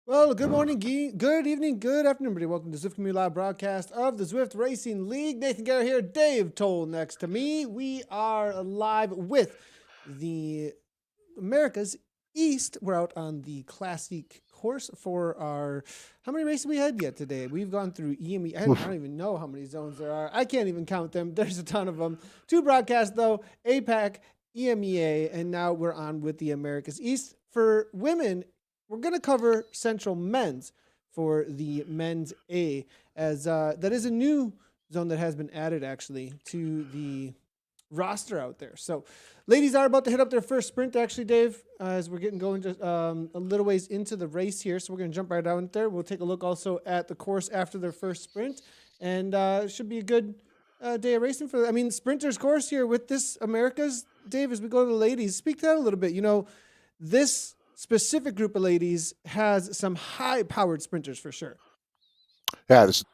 Well, good morning, good evening, good afternoon, everybody. Welcome to Zwift Community Live broadcast of the Zwift Racing League. Nathan Guerra here, Dave Towle next to me. We are live with the America's East. We're out on the Classique course for our, how many races we had yet today? We've gone through EME. I don't even know how many zones there are. I can't even count them. There's a ton of them. Two broadcasts though, APAC, EMEA, and now we're on with the America's East. For women, we're going to cover Central Men's for the Men's A, as that is a new zone that has been added actually to the roster out there. So ladies are about to hit up their first sprint actually, Dave, as we're getting going just a little ways into the race here. So we're going to jump right out there. We'll take a look also at the course after their first sprint, and it should be a good day of racing for, sprinters course here with this America's. Dave, as we go to the ladies, speak to that a little bit. You know, this specific group of ladies has some high-powered sprinters for sure. Yeah, this is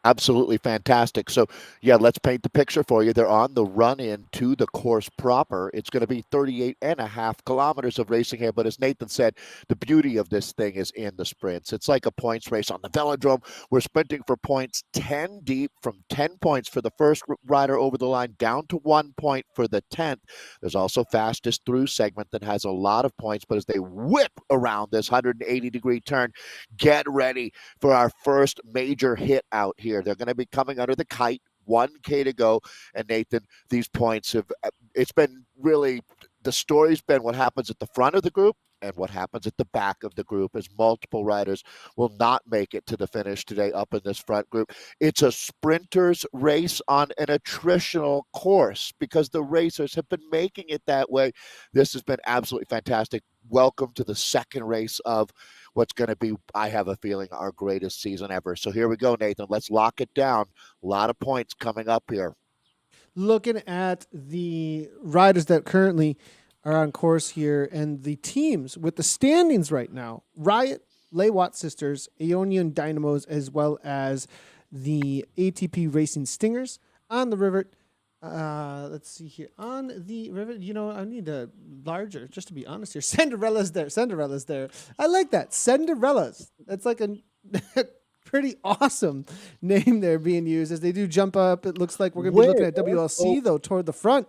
absolutely fantastic. So, yeah, let's paint the picture for you. They're on the run in to the course proper. It's going to be 38.5 kilometers of racing here. But as Nathan said, the beauty of this thing is in the sprints. It's like a points race on the velodrome. We're sprinting for points 10 deep, from 10 points for the first rider over the line down to 1 point for the 10th. There's also fastest through segment that has a lot of points. But as they whip around this 180-degree turn, get ready for our first major hit out here. They're going to be coming under the kite, 1K to go. And Nathan, these points it's been really, the story's been what happens at the front of the group and what happens at the back of the group, as multiple riders will not make it to the finish today up in this front group. It's a sprinter's race on an attritional course because the racers have been making it that way. This has been absolutely fantastic. Welcome to the second race of what's going to be, I have a feeling, our greatest season ever. So here we go, Nathan. Let's lock it down. A lot of points coming up here. Looking at the riders that currently are on course here and the teams with the standings right now: Riot, Leywat Sisters, Aeonian Dynamos, as well as the ATP Racing Stingers on the river. Let's see here on the river. You know, I need a larger, just to be honest here. Cinderella's there. Cinderella's there. I like that. Cinderella's. That's like a pretty awesome name there being used as they do jump up. It looks like we're going to be looking at WLC though toward the front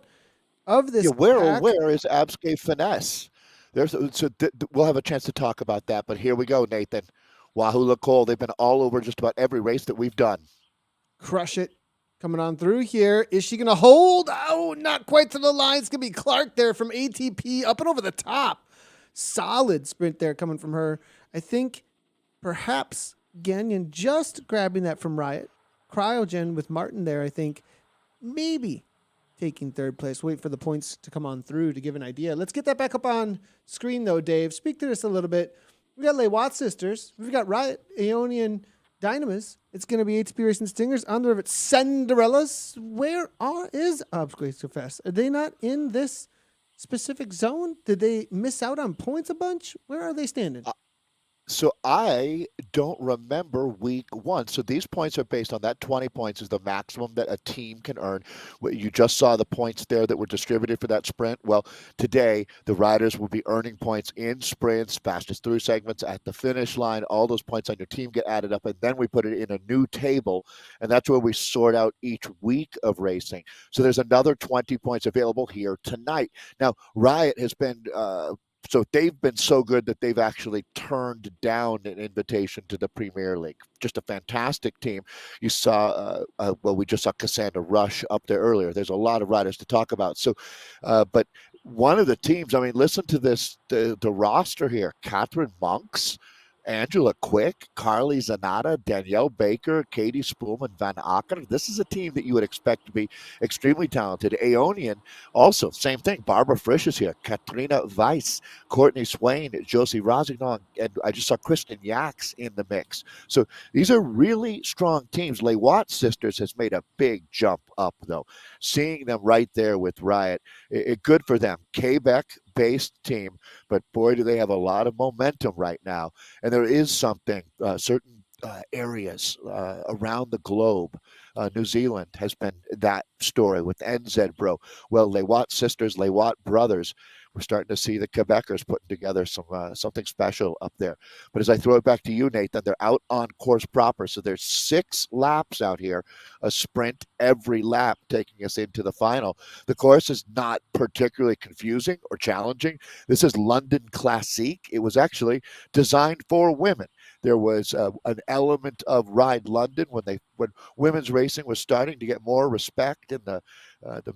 of this. Yeah, pack. where is Absque Finesse? We'll have a chance to talk about that. But here we go, Nathan. Wahoo LaCole, they've been all over just about every race that we've done. Crush it. Coming on through here. Is she going to hold? Oh, not quite to the line. It's going to be Clark there from ATP up and over the top. Solid sprint there coming from her. I think perhaps Gagnon just grabbing that from Riot. Cryogen with Martin there, I think. Maybe taking third place. Wait for the points to come on through to give an idea. Let's get that back up on screen, though, Dave. Speak to this a little bit. We got Leywat Sisters. We've got Riot, Aeonian Dynamis. It's going to be ATP Racing Stingers on the river. Cinderellas. Where is Obsquace Fest? Are they not in this specific zone? Did they miss out on points a bunch? Where are they standing? So I don't remember week one. So these points are based on that 20 points is the maximum that a team can earn. You just saw the points there that were distributed for that sprint. Well, today the riders will be earning points in sprints, fastest through segments at the finish line. All those points on your team get added up, and then we put it in a new table, and that's where we sort out each week of racing. So there's another 20 points available here tonight. Now, Riot has been so they've been so good that they've actually turned down an invitation to the Premier League. Just a fantastic team. You saw, we just saw Cassandra Rush up there earlier. There's a lot of riders to talk about. So, but one of the teams, I mean, listen to this, the roster here. Catherine Monks, Angela Quick, Carly Zanata, Danielle Baker, Katie Spoolman, Van Acker. This is a team that you would expect to be extremely talented. Aeonian, also, same thing. Barbara Frisch is here. Katrina Weiss, Courtney Swain, Josie Rosignon, and I just saw Kristen Yaks in the mix. So these are really strong teams. Leywat Sisters has made a big jump up, though. Seeing them right there with Riot, good for them. Quebec-based team, but boy, do they have a lot of momentum right now. And there is something, certain areas around the globe. New Zealand has been that story with NZ Bro. Well, Lewat sisters, Lewat brothers. We're starting to see the Quebecers putting together something special up there. But as I throw it back to you, Nathan, they're out on course proper. So there's 6 laps out here, a sprint every lap taking us into the final. The course is not particularly confusing or challenging. This is London Classique. It was actually designed for women. There was an element of Ride London when women's racing was starting to get more respect in the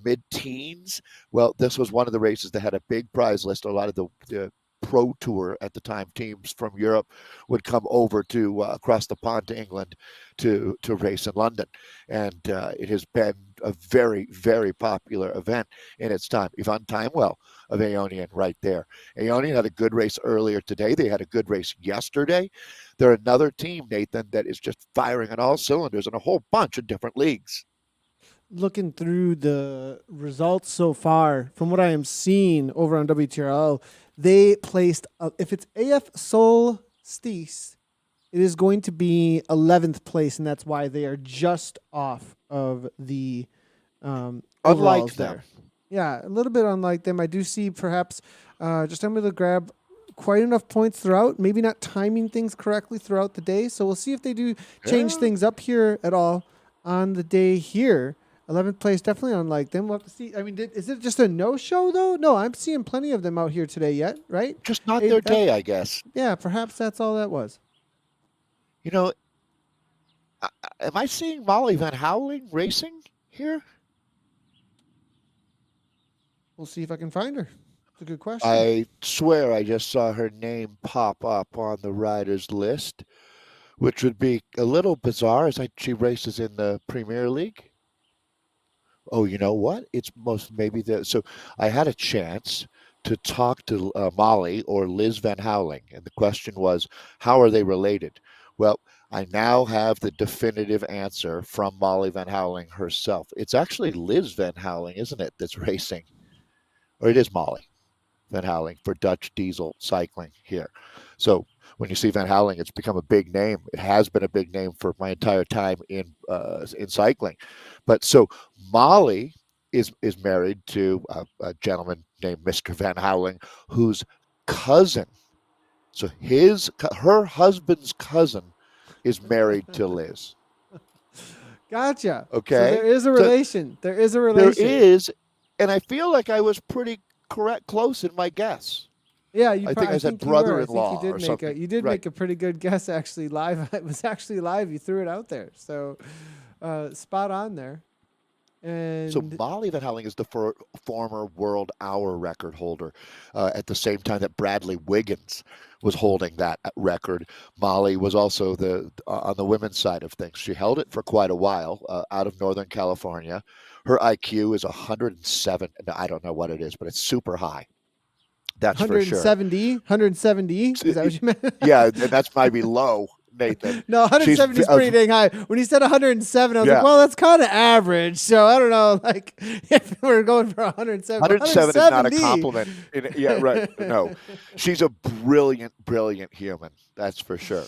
mid-teens. Well, this was one of the races that had a big prize list. A lot of the Pro Tour at the time teams from Europe would come over to across the pond to England to race in London, and it has been a very, very popular event in its time. Yvonne Timewell of Aeonian right there. Aeonian had a good race earlier today. They had a good race yesterday. They're another team, Nathan, that is just firing on all cylinders in a whole bunch of different leagues. Looking through the results so far, from what I am seeing over on WTRL, they placed, if it's AF Solstice, it is going to be 11th place, and that's why they are just off of the Unlike them. there. Yeah, a little bit unlike them. I do see perhaps just able to grab quite enough points throughout, maybe not timing things correctly throughout the day. So we'll see if they do change things up here at all on the day here. 11th place, definitely unlike them. We'll have to see. I mean, is it just a no-show, though? No, I'm seeing plenty of them out here today yet, right? Just not their day, I guess. Yeah, perhaps that's all that was. You know, am I seeing Molly Van Houweling racing here? We'll see if I can find her. It's a good question. I swear I just saw her name pop up on the riders list, which would be a little bizarre as she races in the Premier League. Oh, you know what? It's so I had a chance to talk to Molly or Liz Van Houweling, and the question was, how are they related? Well, I now have the definitive answer from Molly Van Houweling herself. It's actually Liz Van Houweling, isn't it, that's racing? Or it is Molly Van Houweling for Dutch Diesel Cycling here. So when you see Van Houweling, it's become a big name. It has been a big name for my entire time in cycling. But so Molly is married to a gentleman named Mr. Van Houweling, whose cousin, so her husband's cousin, is married to Liz. Gotcha. Okay. So there is a relation. There is a relation. There is, and I feel like I was pretty close in my guess. Yeah, I think I said brother-in-law you or did something. You did Right. make a pretty good guess actually live. It was actually live. You threw it out there. So spot on there. And So Molly Van Houweling is the former world hour record holder. At the same time that Bradley Wiggins was holding that record, Molly was also on the women's side of things. She held it for quite a while out of Northern California. Her IQ is 107. I don't know what it is, but it's super high. That's for sure. 170. Is that what you meant? Yeah, and that's might be low, Nathan. No, 170 is pretty dang high. When he said 107, I was like, well, that's kind of average. So I don't know, like if we're going for 107. 107 is not a compliment. Yeah, right. No, she's a brilliant, brilliant human. That's for sure.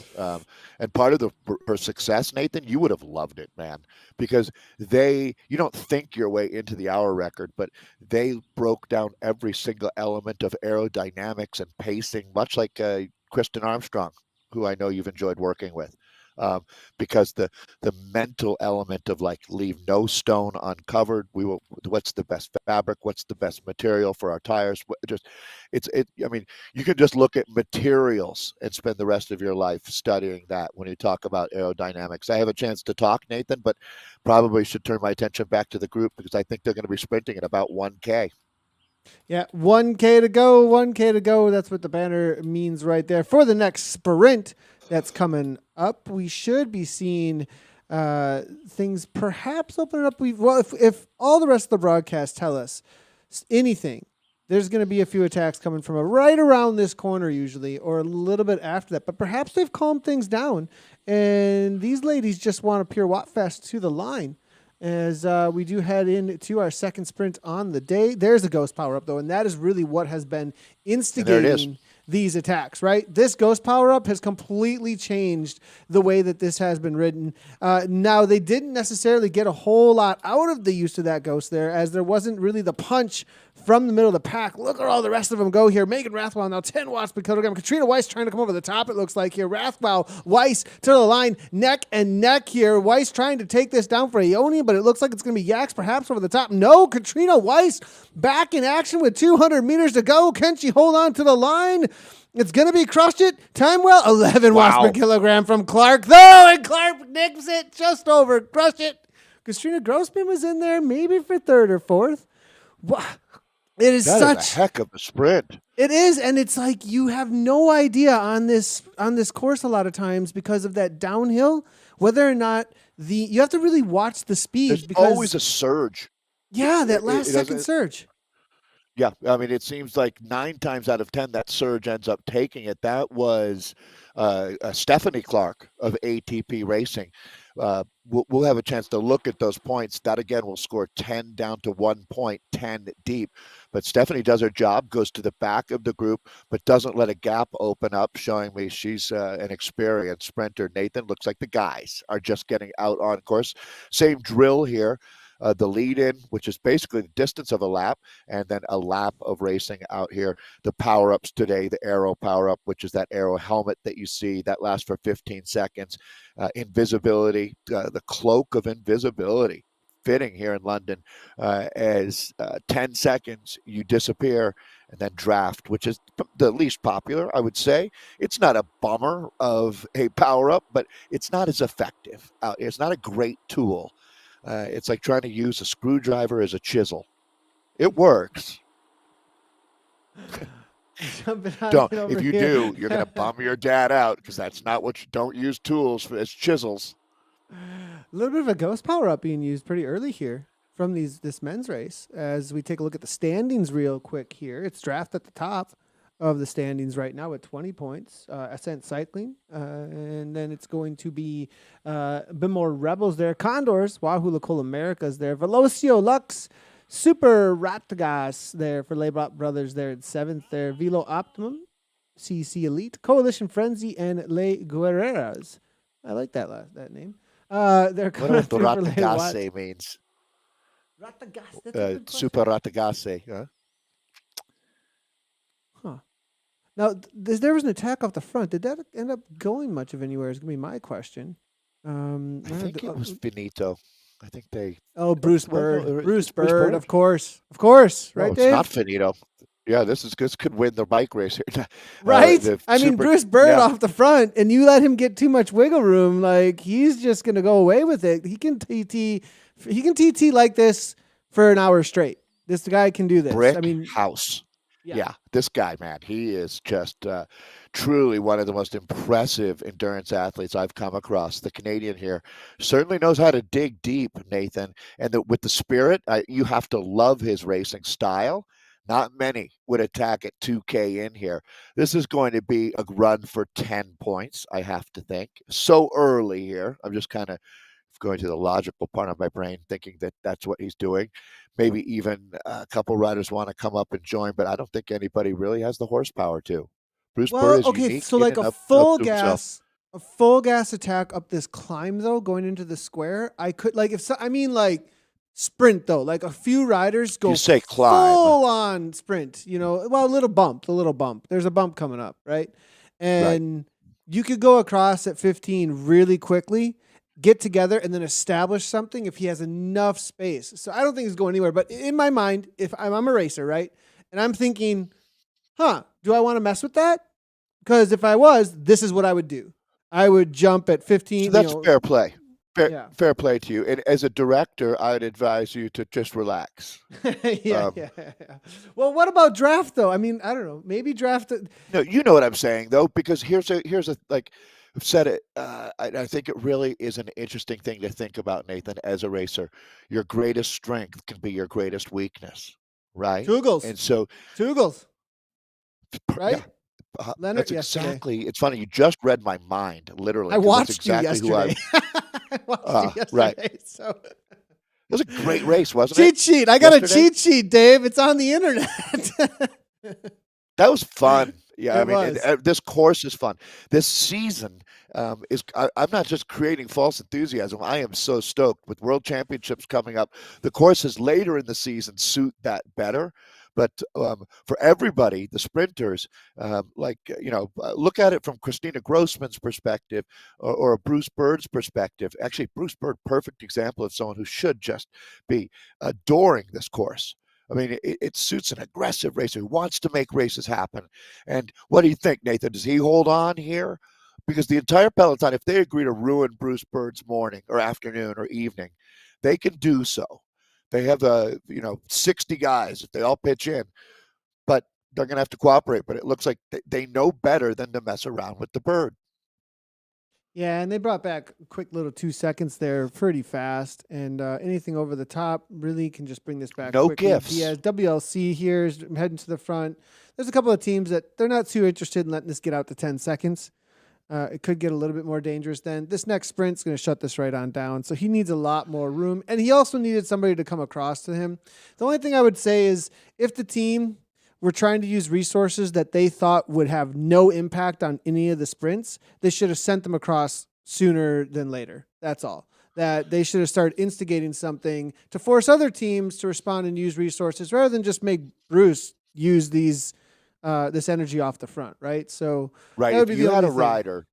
And part of her success, Nathan, you would have loved it, man, because you don't think your way into the hour record, but they broke down every single element of aerodynamics and pacing, much like Kristen Armstrong, who I know you've enjoyed working with, because the mental element of like leave no stone uncovered. What's the best fabric? What's the best material for our tires? I mean, you can just look at materials and spend the rest of your life studying that when you talk about aerodynamics. I have a chance to talk, Nathan, but probably should turn my attention back to the group because I think they're going to be sprinting at about 1K. Yeah, 1K to go, 1K to go. That's what the banner means right there. For the next sprint that's coming up, we should be seeing things perhaps opening up. If all the rest of the broadcast tell us anything, there's going to be a few attacks coming from right around this corner usually, or a little bit after that. But perhaps they've calmed things down, and these ladies just want a pure Wattfest to the line. As we do head into our second sprint on the day. There's a ghost power up, though, and that is really what has been instigating these attacks, right? This ghost power-up has completely changed the way that this has been ridden. Now, they didn't necessarily get a whole lot out of the use of that ghost there, as there wasn't really the punch from the middle of the pack. Look at all the rest of them go here. Megan Rathwell now 10 watts per kilogram. Katrina Weiss trying to come over the top, it looks like here. Rathwell, Weiss to the line, neck and neck here. Weiss trying to take this down for Ione, but it looks like it's going to be Yax perhaps over the top. No, Katrina Weiss back in action with 200 meters to go. Can she hold on to the line? It's going to be crushed it. Time well, 11 watts per kilogram from Clark, though, and Clark nicks it just over. Crushed it. Katrina Grossman was in there maybe for third or fourth. It is a heck of a sprint. It is, and it's like you have no idea on this course a lot of times because of that downhill, whether or not you have to really watch the speed. There's because always a surge. Yeah, that last second surge. Yeah, I mean, it seems like 9 times out of 10 that surge ends up taking it. That was Stephanie Clark of ATP Racing. We'll have a chance to look at those points. That, again, will score 10 down to 1 point, 10 deep. But Stephanie does her job, goes to the back of the group, but doesn't let a gap open up, showing me she's an experienced sprinter. Nathan, looks like the guys are just getting out on course. Same drill here. The lead-in, which is basically the distance of a lap, and then a lap of racing out here. The power-ups today, the Aero power-up, which is that Aero helmet that you see, that lasts for 15 seconds. Invisibility, the cloak of invisibility, fitting here in London, as 10 seconds, you disappear, and then draft, which is the least popular, I would say. It's not a bummer of a power-up, but it's not as effective. It's not a great tool. It's like trying to use a screwdriver as a chisel. It works. Don't. If you do, you're going to bum your dad out, because that's not what you don't use tools as chisels. A little bit of a ghost power up being used pretty early here from this men's race. As we take a look at the standings real quick here, it's draft at the top of the standings right now at 20 points. Ascent Cycling, and then it's going to be a bit more Rebels there. Condors, Wahoo Lacole Americas there. Velocio Lux, Super Raptagas there for Leibot Brothers there at 7th there. Velo Optimum, CC Elite, Coalition Frenzy, and Le Guerreras. I like that name. They're coming what Ratagase means. Ratagase. Super Ratagase, huh? Now, there was an attack off the front. Did that end up going much of anywhere is going to be my question. I think it was Finito. I think they... Oh, Bruce Bird. Bruce Bird, of course. Of course, right, it's Dave? Not Finito. Yeah, this could win the bike race here. Right? Bruce Bird off the front, and you let him get too much wiggle room, like, he's just going to go away with it. He can TT like this for an hour straight. This guy can do this. House. Yeah, this guy, man, he is just truly one of the most impressive endurance athletes I've come across. The Canadian here certainly knows how to dig deep, Nathan. And with the spirit, you have to love his racing style. Not many would attack at 2K in here. This is going to be a run for 10 points, I have to think. So early here. I'm just kind of going to the logical part of my brain, thinking that that's what he's doing. Maybe even a couple riders want to come up and join, but I don't think anybody really has the horsepower to. Bruce Bird is unique. So like a full gas attack up this climb though, going into the square. I could sprint though, like a few riders go full on sprint. A little bump. There's a bump coming up, right? And you could go across at 15 really quickly, get together, and then establish something if he has enough space. So I don't think he's going anywhere. But in my mind, if I'm a racer, right, and I'm thinking, do I want to mess with that? Because if I was, this is what I would do. I would jump at 15. So that's fair play. Fair play to you. And as a director, I'd advise you to just relax. Yeah. Well, what about draft though? I don't know. Maybe draft. No, you know what I'm saying though, because here's a like. I've said it. I think it really is an interesting thing to think about, Nathan, as a racer. Your greatest strength can be your greatest weakness, right? Toogles. And so... Toogles. Right? Yeah. That's exactly... It's funny. You just read my mind, literally. I watched you yesterday. I watched you yesterday. Right. So... It was a great race, wasn't it? Cheat sheet. I got a cheat sheet, Dave. It's on the internet. That was fun. Yeah, I It mean, was. this course is fun. This season I'm not just creating false enthusiasm. I am so stoked with World Championships coming up. The courses later in the season suit that better. But for everybody, the sprinters, look at it from Christina Grossman's perspective or a Bruce Bird's perspective. Actually, Bruce Bird, perfect example of someone who should just be adoring this course. I mean, it suits an aggressive racer who wants to make races happen. And what do you think, Nathan? Does he hold on here? Because the entire peloton, if they agree to ruin Bruce Bird's morning or afternoon or evening, they can do so. They have 60 guys if they all pitch in, but they're going to have to cooperate. But it looks like they know better than to mess around with the Bird. Yeah, and they brought back a quick little 2 seconds there pretty fast. And anything over the top really can just bring this back No quickly. gifts. Diaz, WLC here is heading to the front. There's a couple of teams that they're not too interested in letting this get out to 10 seconds. It could get a little bit more dangerous then. This next sprint's going to shut this right on down. So he needs a lot more room. And he also needed somebody to come across to him. The only thing I would say is if the team were trying to use resources that they thought would have no impact on any of the sprints, they should have sent them across sooner than later. That's all. That they should have started instigating something to force other teams to respond and use resources rather than just make Bruce use this energy off the front, right? So Right. that would If be you the had only a thing. rider,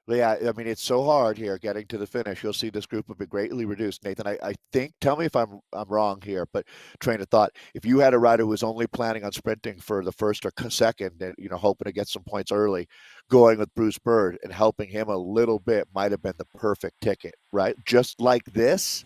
yeah, I mean, it's so hard here getting to the finish. You'll see this group will be greatly reduced. Nathan, I think, tell me if I'm wrong here, but train of thought, if you had a rider who was only planning on sprinting for the first or second and, hoping to get some points early, going with Bruce Bird and helping him a little bit might have been the perfect ticket, right? Just like this,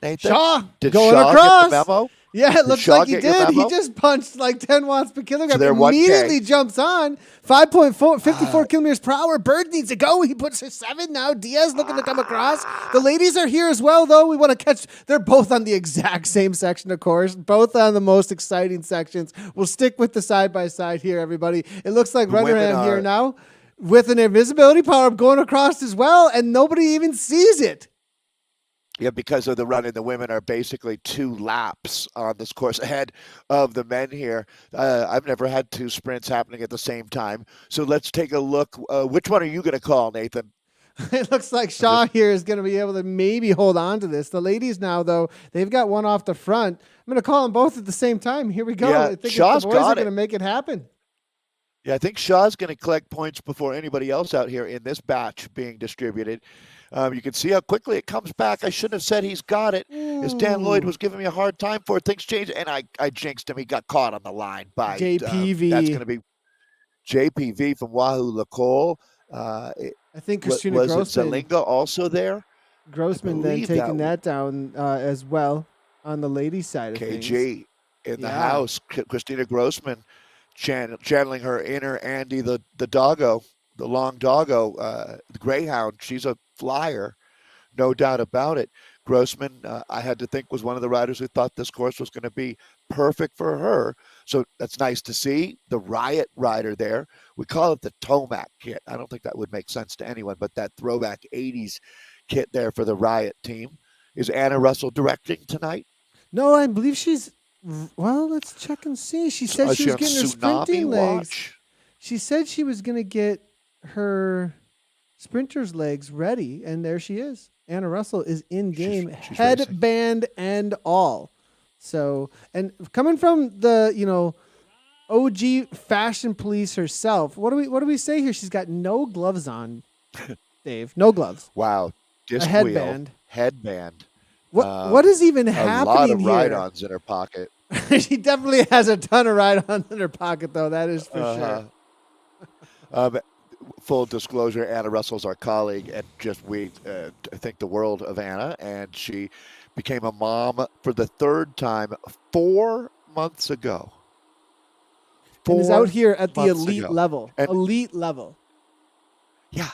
Nathan? Shaw Did going Shaw get the across. memo? Yeah, it Did looks Shaw like he get your did. He memo? just punched like 10 watts per So kilogram. they're 1K. Immediately jumps on 5.54 kilometers per hour. Bird needs to go. He puts her 7 now. Diaz looking to come across. The ladies are here as well, though. We want to catch. They're both on the exact same section, of course. Both on the most exciting sections. We'll stick with the side by side here, everybody. It looks like Runnerham here now with an invisibility power going across as well, and nobody even sees it. Yeah, because of the running, the women are basically 2 laps on this course ahead of the men here. I've never had 2 sprints happening at the same time. So let's take a look. Which one are you going to call, Nathan? It looks like Shaw here is going to be able to maybe hold on to this. The ladies now, though, they've got one off the front. I'm going to call them both at the same time. Here we go. Yeah, I think Shaw's the boys are got going to it. make it happen. Yeah, I think Shaw's going to collect points before anybody else out here in this batch being distributed. You can see how quickly it comes back. I shouldn't have said he's got it. As Dan Lloyd was giving me a hard time for it, things changed, and I jinxed him. He got caught on the line by JPV. that's going to be JPV from Wahoo Lacole. I think Christina was Grossman. it Zalinga also there? Grossman then taking that down as well on the ladies' side of things. KG in the house. Christina Grossman channeling her inner Andy the doggo, the long doggo, the greyhound. She's a flyer, no doubt about it. Grossman, I had to think, was one of the riders who thought this course was going to be perfect for her. So that's nice to see. The Riot rider there. We call it the Tomac kit. I don't think that would make sense to anyone, but that throwback 80s kit there for the Riot team. Is Anna Russell directing tonight? No, I believe she's. Well, let's check and see. She said she was getting her sprinting legs. She said she was going to get her sprinter's legs ready, and there she is. Anna Russell is in game, she's headband racing. And all. So, and coming from the OG fashion police herself, what do we say here? She's got no gloves on, Dave. No gloves. Wow, disc headband. Headband. What is even happening here? A lot of ride-ons in her pocket. She definitely has a ton of ride-ons in her pocket, though. That is for sure. Full disclosure, Anna Russell's our colleague, and we think the world of Anna, and she became a mom for the 3rd time 4 months ago. And is out here at the elite level. Elite level. Yeah.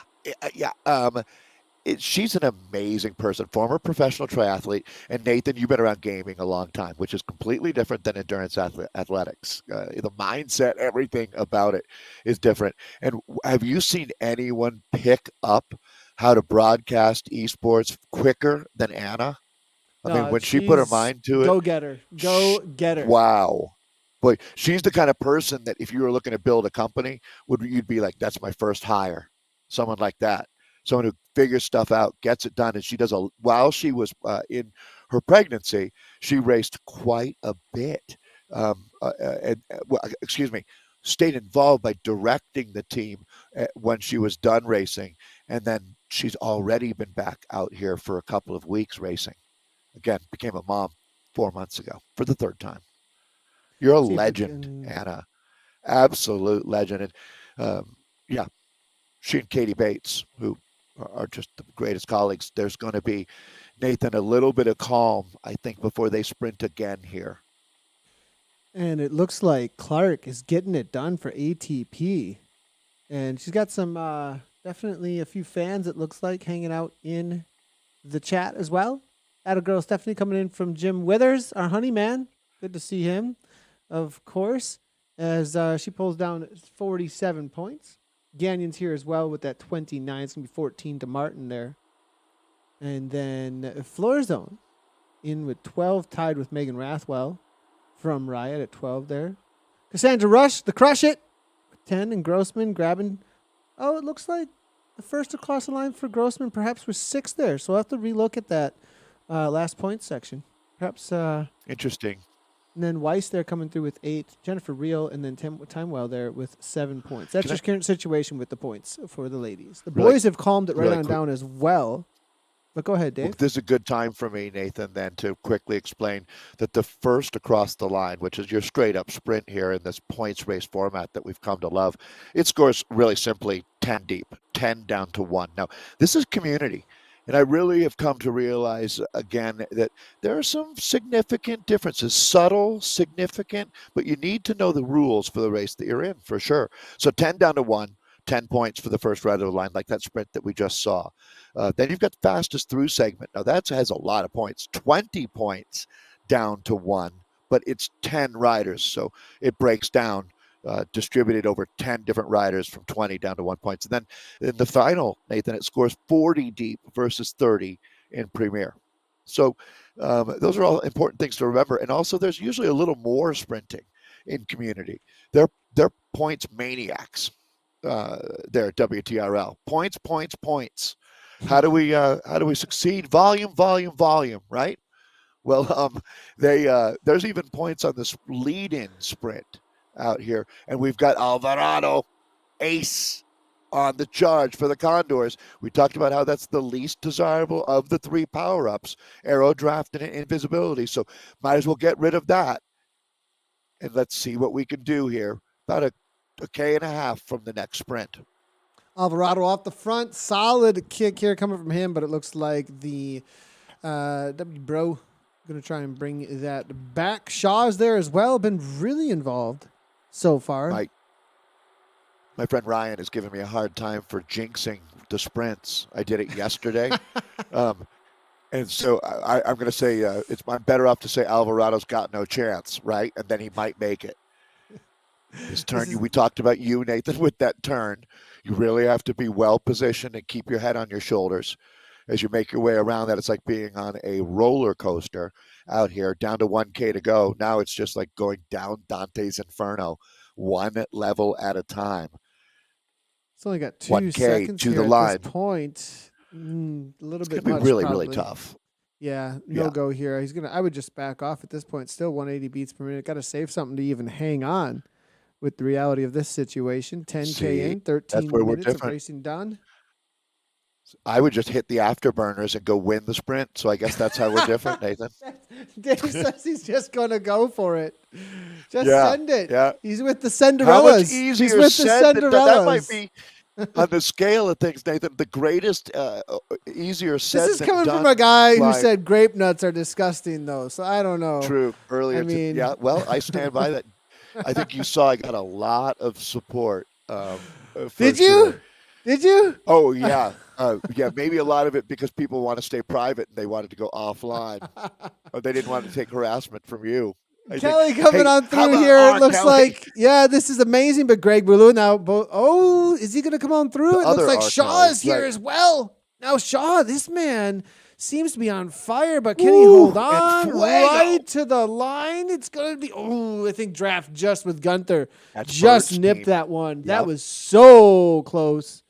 She's an amazing person, former professional triathlete. And Nathan, you've been around gaming a long time, which is completely different than endurance athletics. The mindset, everything about it is different. And have you seen anyone pick up how to broadcast esports quicker than Anna? I mean, when she put her mind to it. Go get her. Go get her. Wow. Boy, she's the kind of person that if you were looking to build a company, you'd be like, that's my first hire. Someone like that. Someone who figures stuff out, gets it done. And she does while she was in her pregnancy, she raced quite a bit. Excuse me, stayed involved by directing the team when she was done racing. And then she's already been back out here for a couple of weeks racing. Again, became a mom 4 months ago for the third time. You're a legend, Anna. Absolute legend. And yeah, she and Katie Bates, who are just the greatest colleagues. There's going to be, Nathan, a little bit of calm, I think, before they sprint again here. And it looks like Clark is getting it done for ATP. And she's got some, definitely a few fans, it looks like, hanging out in the chat as well. Atta girl Stephanie coming in from Jim Withers, our honey man. Good to see him, of course, as she pulls down 47 points. Gagnon's here as well with that 29. It's going to be 14 to Martin there. And then Floorzone in with 12, tied with Megan Rathwell from Riot at 12 there. Cassandra Rush, the Crush It, 10, and Grossman grabbing. Oh, it looks like the first across the line for Grossman perhaps was 6 there. So we'll have to relook at that last point section. Perhaps. Interesting. And then Weiss there coming through with 8. Jennifer Reel and then Timewell there with 7 points. That's just current situation with the points for the ladies. The boys have calmed it right on down as well. But go ahead, Dave. Well, this is a good time for me, Nathan, then to quickly explain that the first across the line, which is your straight up sprint here in this points race format that we've come to love, it scores really simply 10 deep, 10 down to 1. Now, this is community. And I really have come to realize, again, that there are some significant differences, subtle, significant, but you need to know the rules for the race that you're in, for sure. So 10 down to 1, 10 points for the first ride of the line, like that sprint that we just saw. Then you've got the fastest through segment. Now, that has a lot of points, 20 points down to 1, but it's 10 riders. So it breaks down. Distributed over 10 different riders from 20 down to 1 point. And then in the final, Nathan, it scores 40 deep versus 30 in Premier. So those are all important things to remember. And also there's usually a little more sprinting in community. They're points maniacs there at WTRL. Points, points, points. How do we succeed? Volume, volume, volume, right? Well, there's even points on this lead-in sprint out here, and we've got Alvarado ace on the charge for the Condors. We talked about how that's the least desirable of the 3 power-ups, aero, draft, and invisibility, so might as well get rid of that. And let's see what we can do here. About a K and a half from the next sprint. Alvarado off the front, solid kick here coming from him, but it looks like the W Bro going to try and bring that back. Shaw's there as well, been really involved so far. My friend Ryan is giving me a hard time for jinxing the sprints. I did it yesterday. And so I'm going to say I'm better off to say Alvarado's got no chance, right? And then he might make it. His turn, we talked about you, Nathan, with that turn. You really have to be well positioned and keep your head on your shoulders as you make your way around that. It's like being on a roller coaster out here, down to 1K to go. Now it's just like going down Dante's Inferno, one level at a time. It's only got 2 seconds to here the line. At this point. A little bit It's going much, to be really, probably. really tough. Yeah, no go here. I would just back off at this point. Still 180 beats per minute. Got to save something to even hang on with the reality of this situation. 10K in, 13 minutes of racing done. I would just hit the afterburners and go win the sprint. So I guess that's how we're different, Nathan. Dave says he's just going to go for it. Just send it. Yeah. He's with the Cinderellas. How much easier he's with said the Cinderellas. That might be, on the scale of things, Nathan, the greatest, easier said than done. This is coming from a guy who said grape nuts are disgusting, though. So I don't know. True. Earlier. Yeah. Well, I stand by that. I think you saw I got a lot of support. Did you? Sure. Did you? Oh, yeah. Yeah, maybe a lot of it because people want to stay private and they wanted to go offline. Or they didn't want to take harassment from you. Kelly coming on through here. It looks like, this is amazing. But Greg Boulou now, is he going to come on through? It looks like Shaw is here as well. Now Shaw, this man seems to be on fire, but can he hold and on? fuego. Right to the line. It's going to be, I think Draft just with Gunther That's just Bird's nipped team. that one. Yep. That was so close.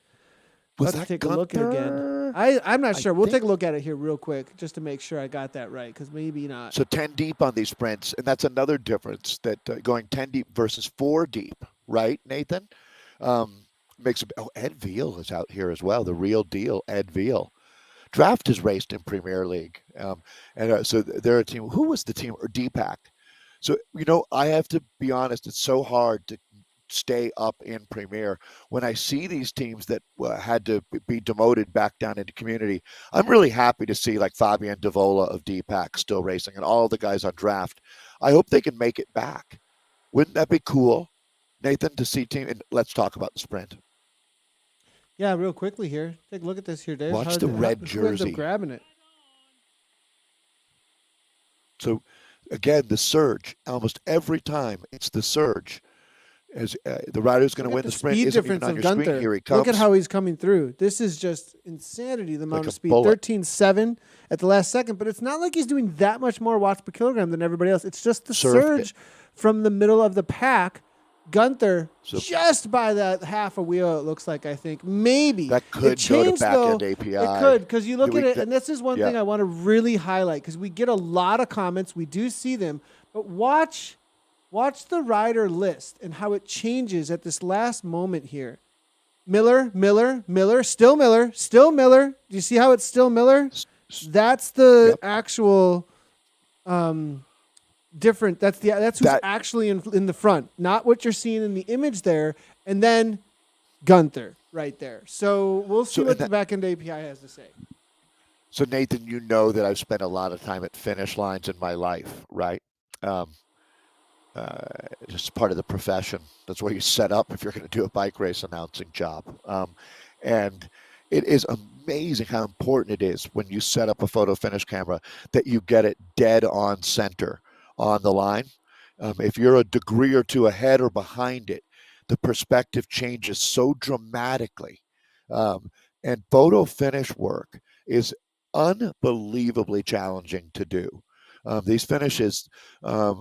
Was Let's that take a look at it again. Gunther? I'm not I sure. We'll think- take a look at it here real quick just to make sure I got that right, because maybe not. So 10 deep on these sprints, and that's another difference, that going 10 deep versus 4 deep, right, Nathan? Makes a, Ed Veal is out here as well, the real deal, Ed Veal. Draft has raced in Premier League, and so they're a team. Who was the team? Or Deepak. So I have to be honest. It's so hard to stay up in Premier when I see these teams that had to be demoted back down into community. I'm really happy to see like Fabian Davola of Deepak still racing, and all the guys on Draft. I hope they can make it back. Wouldn't that be cool, Nathan, to see team? And let's talk about the sprint. Yeah, real quickly here. Take a look at this here, Dave. Watch the red who ends up jersey. grabbing it? So, again, the surge. Almost every time, it's the surge. As the rider's going to win the sprint, speed isn't difference even on of your Gunther. screen. Here he comes. Look at how he's coming through. This is just insanity, the amount Like of a speed. bullet. 13.7 at the last second, but it's not like he's doing that much more watts per kilogram than everybody else. It's just the Surfed surge from the middle of the pack. Gunther So- just by that half a wheel, it looks like, I think. Maybe. That could It go to changed, back-end though. API. It could, because you look Do at we- it, and this is one yeah. thing I want to really highlight, because we get a lot of comments. We do see them. But watch the rider list and how it changes at this last moment here. Miller, still Miller. Do you see how it's still Miller? That's the actual different. That's who's actually in the front, not what you're seeing in the image there. And then Gunther right there. So we'll see what the back-end API has to say. So Nathan, you know that I've spent a lot of time at finish lines in my life, right? Just part of the profession. That's where you set up if you're going to do a bike race announcing job. And it is amazing how important it is when you set up a photo finish camera that you get it dead on center on the line. If you're a degree or two ahead or behind it, the perspective changes so dramatically. And photo finish work is unbelievably challenging to do. These finishes, I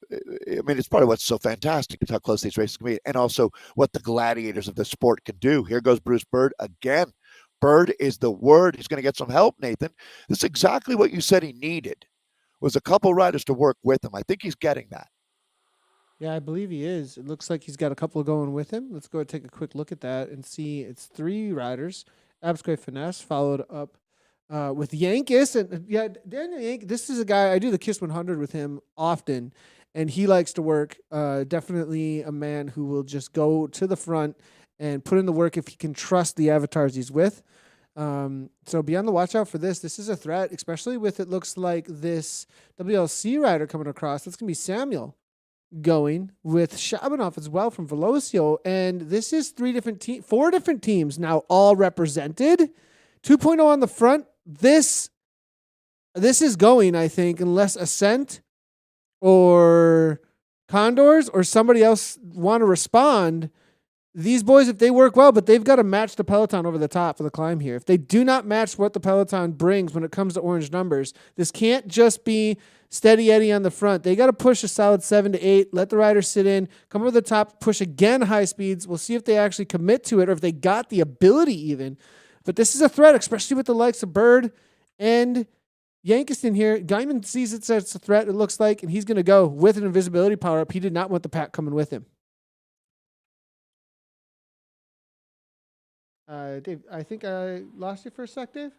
mean, it's probably what's so fantastic is how close these races can be, and also what the gladiators of the sport can do. Here goes Bruce Bird again. Bird is the word. He's going to get some help, Nathan. This is exactly what you said he needed, was a couple riders to work with him. I think he's getting that. Yeah, I believe he is. It looks like he's got a couple going with him. Let's go and take a quick look at that and see. It's 3 riders. Absquay Finesse followed up with Yankis. And yeah, Daniel Yank, this is a guy, I do the KISS 100 with him often, and he likes to work. Definitely a man who will just go to the front and put in the work if he can trust the avatars he's with. So be on the watch out for this. This is a threat, especially with, it looks like, this WLC rider coming across. That's going to be Samuel going with Shabanov as well from Velocio. And this is 4 different teams now all represented. 2.0 on the front. This is going, I think, unless Ascent or Condors or somebody else want to respond. These boys, if they work well, but they've got to match the peloton over the top for the climb here. If they do not match what the peloton brings when it comes to orange numbers, this can't just be steady Eddie on the front. They got to push a solid 7 to 8, let the riders sit in, come over the top, push again high speeds. We'll see if they actually commit to it or if they got the ability even. But this is a threat, especially with the likes of Bird and Yankiston here. Guyman sees it as a threat, it looks like, and he's going to go with an invisibility power up. He did not want the pack coming with him. Dave, I think I lost you for a sec, Dave.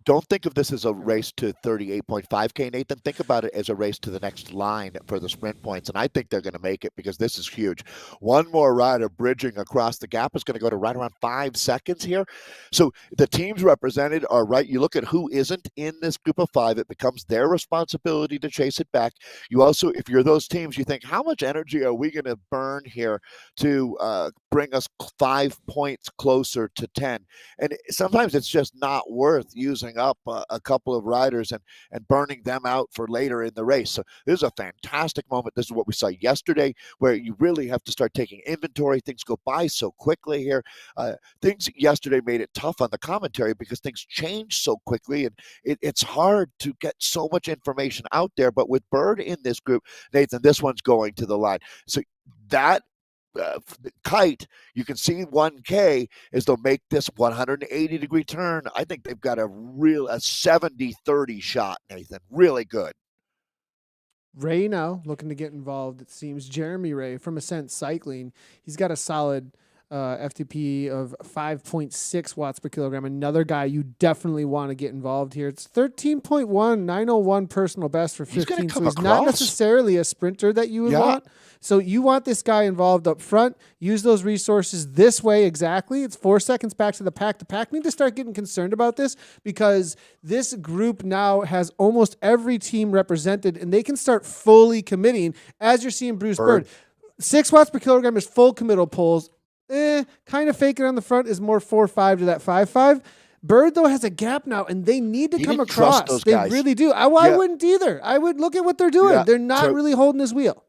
Don't think of this as a race to 38.5K, Nathan. Think about it as a race to the next line for the sprint points. And I think they're going to make it because this is huge. One more rider bridging across the gap is going to go to right around 5 seconds here. So the teams represented are right. You look at who isn't in this group of 5. It becomes their responsibility to chase it back. You also, if you're those teams, you think, how much energy are we going to burn here to bring us 5 points closer to 10? And sometimes it's just not worth using holding up a couple of riders and burning them out for later in the race. So this is a fantastic moment. This is what we saw yesterday, where you really have to start taking inventory. Things go by so quickly here. Things yesterday made it tough on the commentary because things change so quickly, and it's hard to get so much information out there. But with Bird in this group, Nathan, this one's going to the line. So that kite, you can see 1K as they'll make this 180-degree turn. I think they've got a 70-30 shot, Nathan. Really good. Ray now looking to get involved, it seems. Jeremy Ray from Ascent Cycling. He's got a solid FTP of 5.6 watts per kilogram. Another guy you definitely want to get involved here. It's 13.1, 901 personal best for 15. So he's not necessarily a sprinter that you would want. So you want this guy involved up front. Use those resources this way exactly. It's 4 seconds back to the pack. The pack need to start getting concerned about this because this group now has almost every team represented, and they can start fully committing, as you're seeing Bruce Bird. 6 watts per kilogram is full committal pulls. Kind of fake it on the front is more 4.5 to that 5.5. Bird, though, has a gap now, and they need to come across. They really do. I wouldn't either. I would look at what they're doing. They're not really holding his wheel.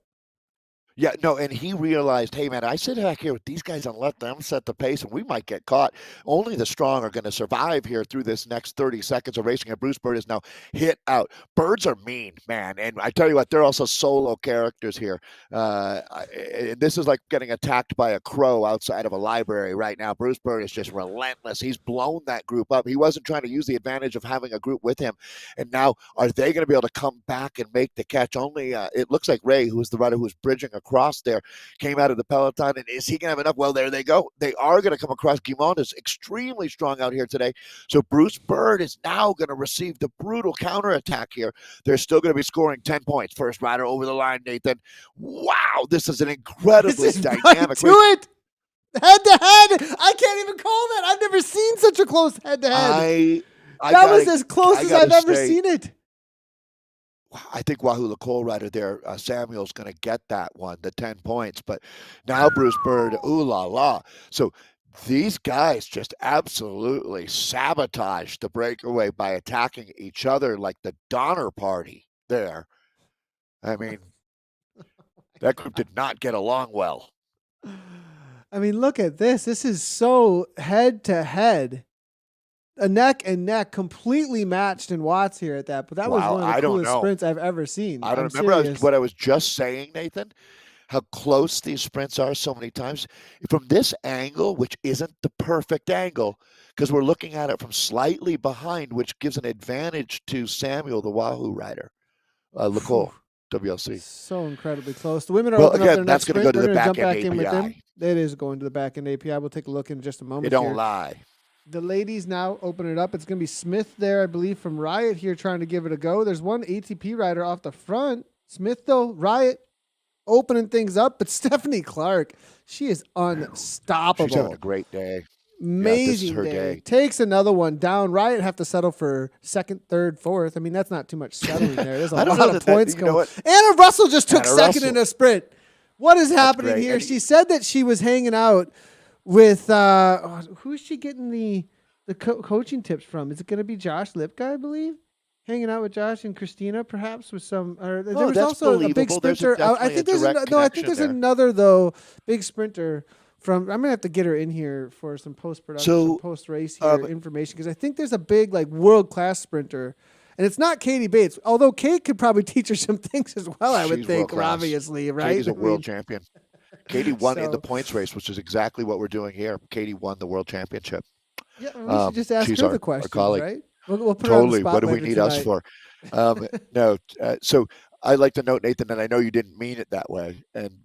Yeah, no, and he realized, hey, man, I sit back here with these guys and let them set the pace, and we might get caught. Only the strong are going to survive here through this next 30 seconds of racing, and Bruce Bird is now hit out. Birds are mean, man, and I tell you what, they're also solo characters here. This is like getting attacked by a crow outside of a library right now. Bruce Bird is just relentless. He's blown that group up. He wasn't trying to use the advantage of having a group with him, and now are they going to be able to come back and make the catch? Only it looks like Ray, who was the rider who was bridging across there, came out of the peloton, and is he going to have enough? Well, there they go. They are going to come across. Guimond is extremely strong out here today. So Bruce Bird is now going to receive the brutal counterattack here. They're still going to be scoring 10 points. First rider over the line, Nathan. Wow, this is an incredibly dynamic race. It. Head to head. I can't even call that. I've never seen such a close head to head. That was as close as I've ever seen it. I think Wahoo Cole rider there, Samuel's going to get that one, the 10 points. But now Bruce Bird, ooh la la. So these guys just absolutely sabotaged the breakaway by attacking each other like the Donner Party there. I mean, that group did not get along well. I mean, look at this. This is so head to head. A neck and neck, completely matched in watts here at that. But that was one of the coolest sprints I've ever seen. I don't remember what I was just saying, Nathan, how close these sprints are so many times. From this angle, which isn't the perfect angle, because we're looking at it from slightly behind, which gives an advantage to Samuel, the Wahoo rider, Lecole, WLC. So incredibly close. The women are opening up their next sprint. Go to the back end API. It is going to the back end API. We'll take a look in just a moment. It don't lie. The ladies now open it up. It's going to be Smith there, I believe, from Riot here trying to give it a go. There's one ATP rider off the front. Smith, though, Riot opening things up. But Stephanie Clark, she is unstoppable. She's having a great day. Amazing day. Takes another one down. Riot have to settle for second, third, fourth. I mean, that's not too much settling there. There's a lot of points going. Anna Russell just took second in a sprint. What is happening here? She said that she was hanging out with who is she getting the coaching tips from? Is it going to be Josh Lipka, I believe? Hanging out with Josh and Christina, perhaps with some. There was also a big sprinter. I think there's another though big sprinter from. I'm gonna have to get her in here for some post production, post race information because I think there's a big like world class sprinter. And it's not Katie Bates, although Kate could probably teach her some things as well, I would think, obviously, right? Katie's a world champion. Katie won in the points race, which is exactly what we're doing here. Katie won the world championship. Yeah, we should just ask her the questions, right? We'll put totally. Her on the what do we need us for? So I'd like to note, Nathan, and I know you didn't mean it that way,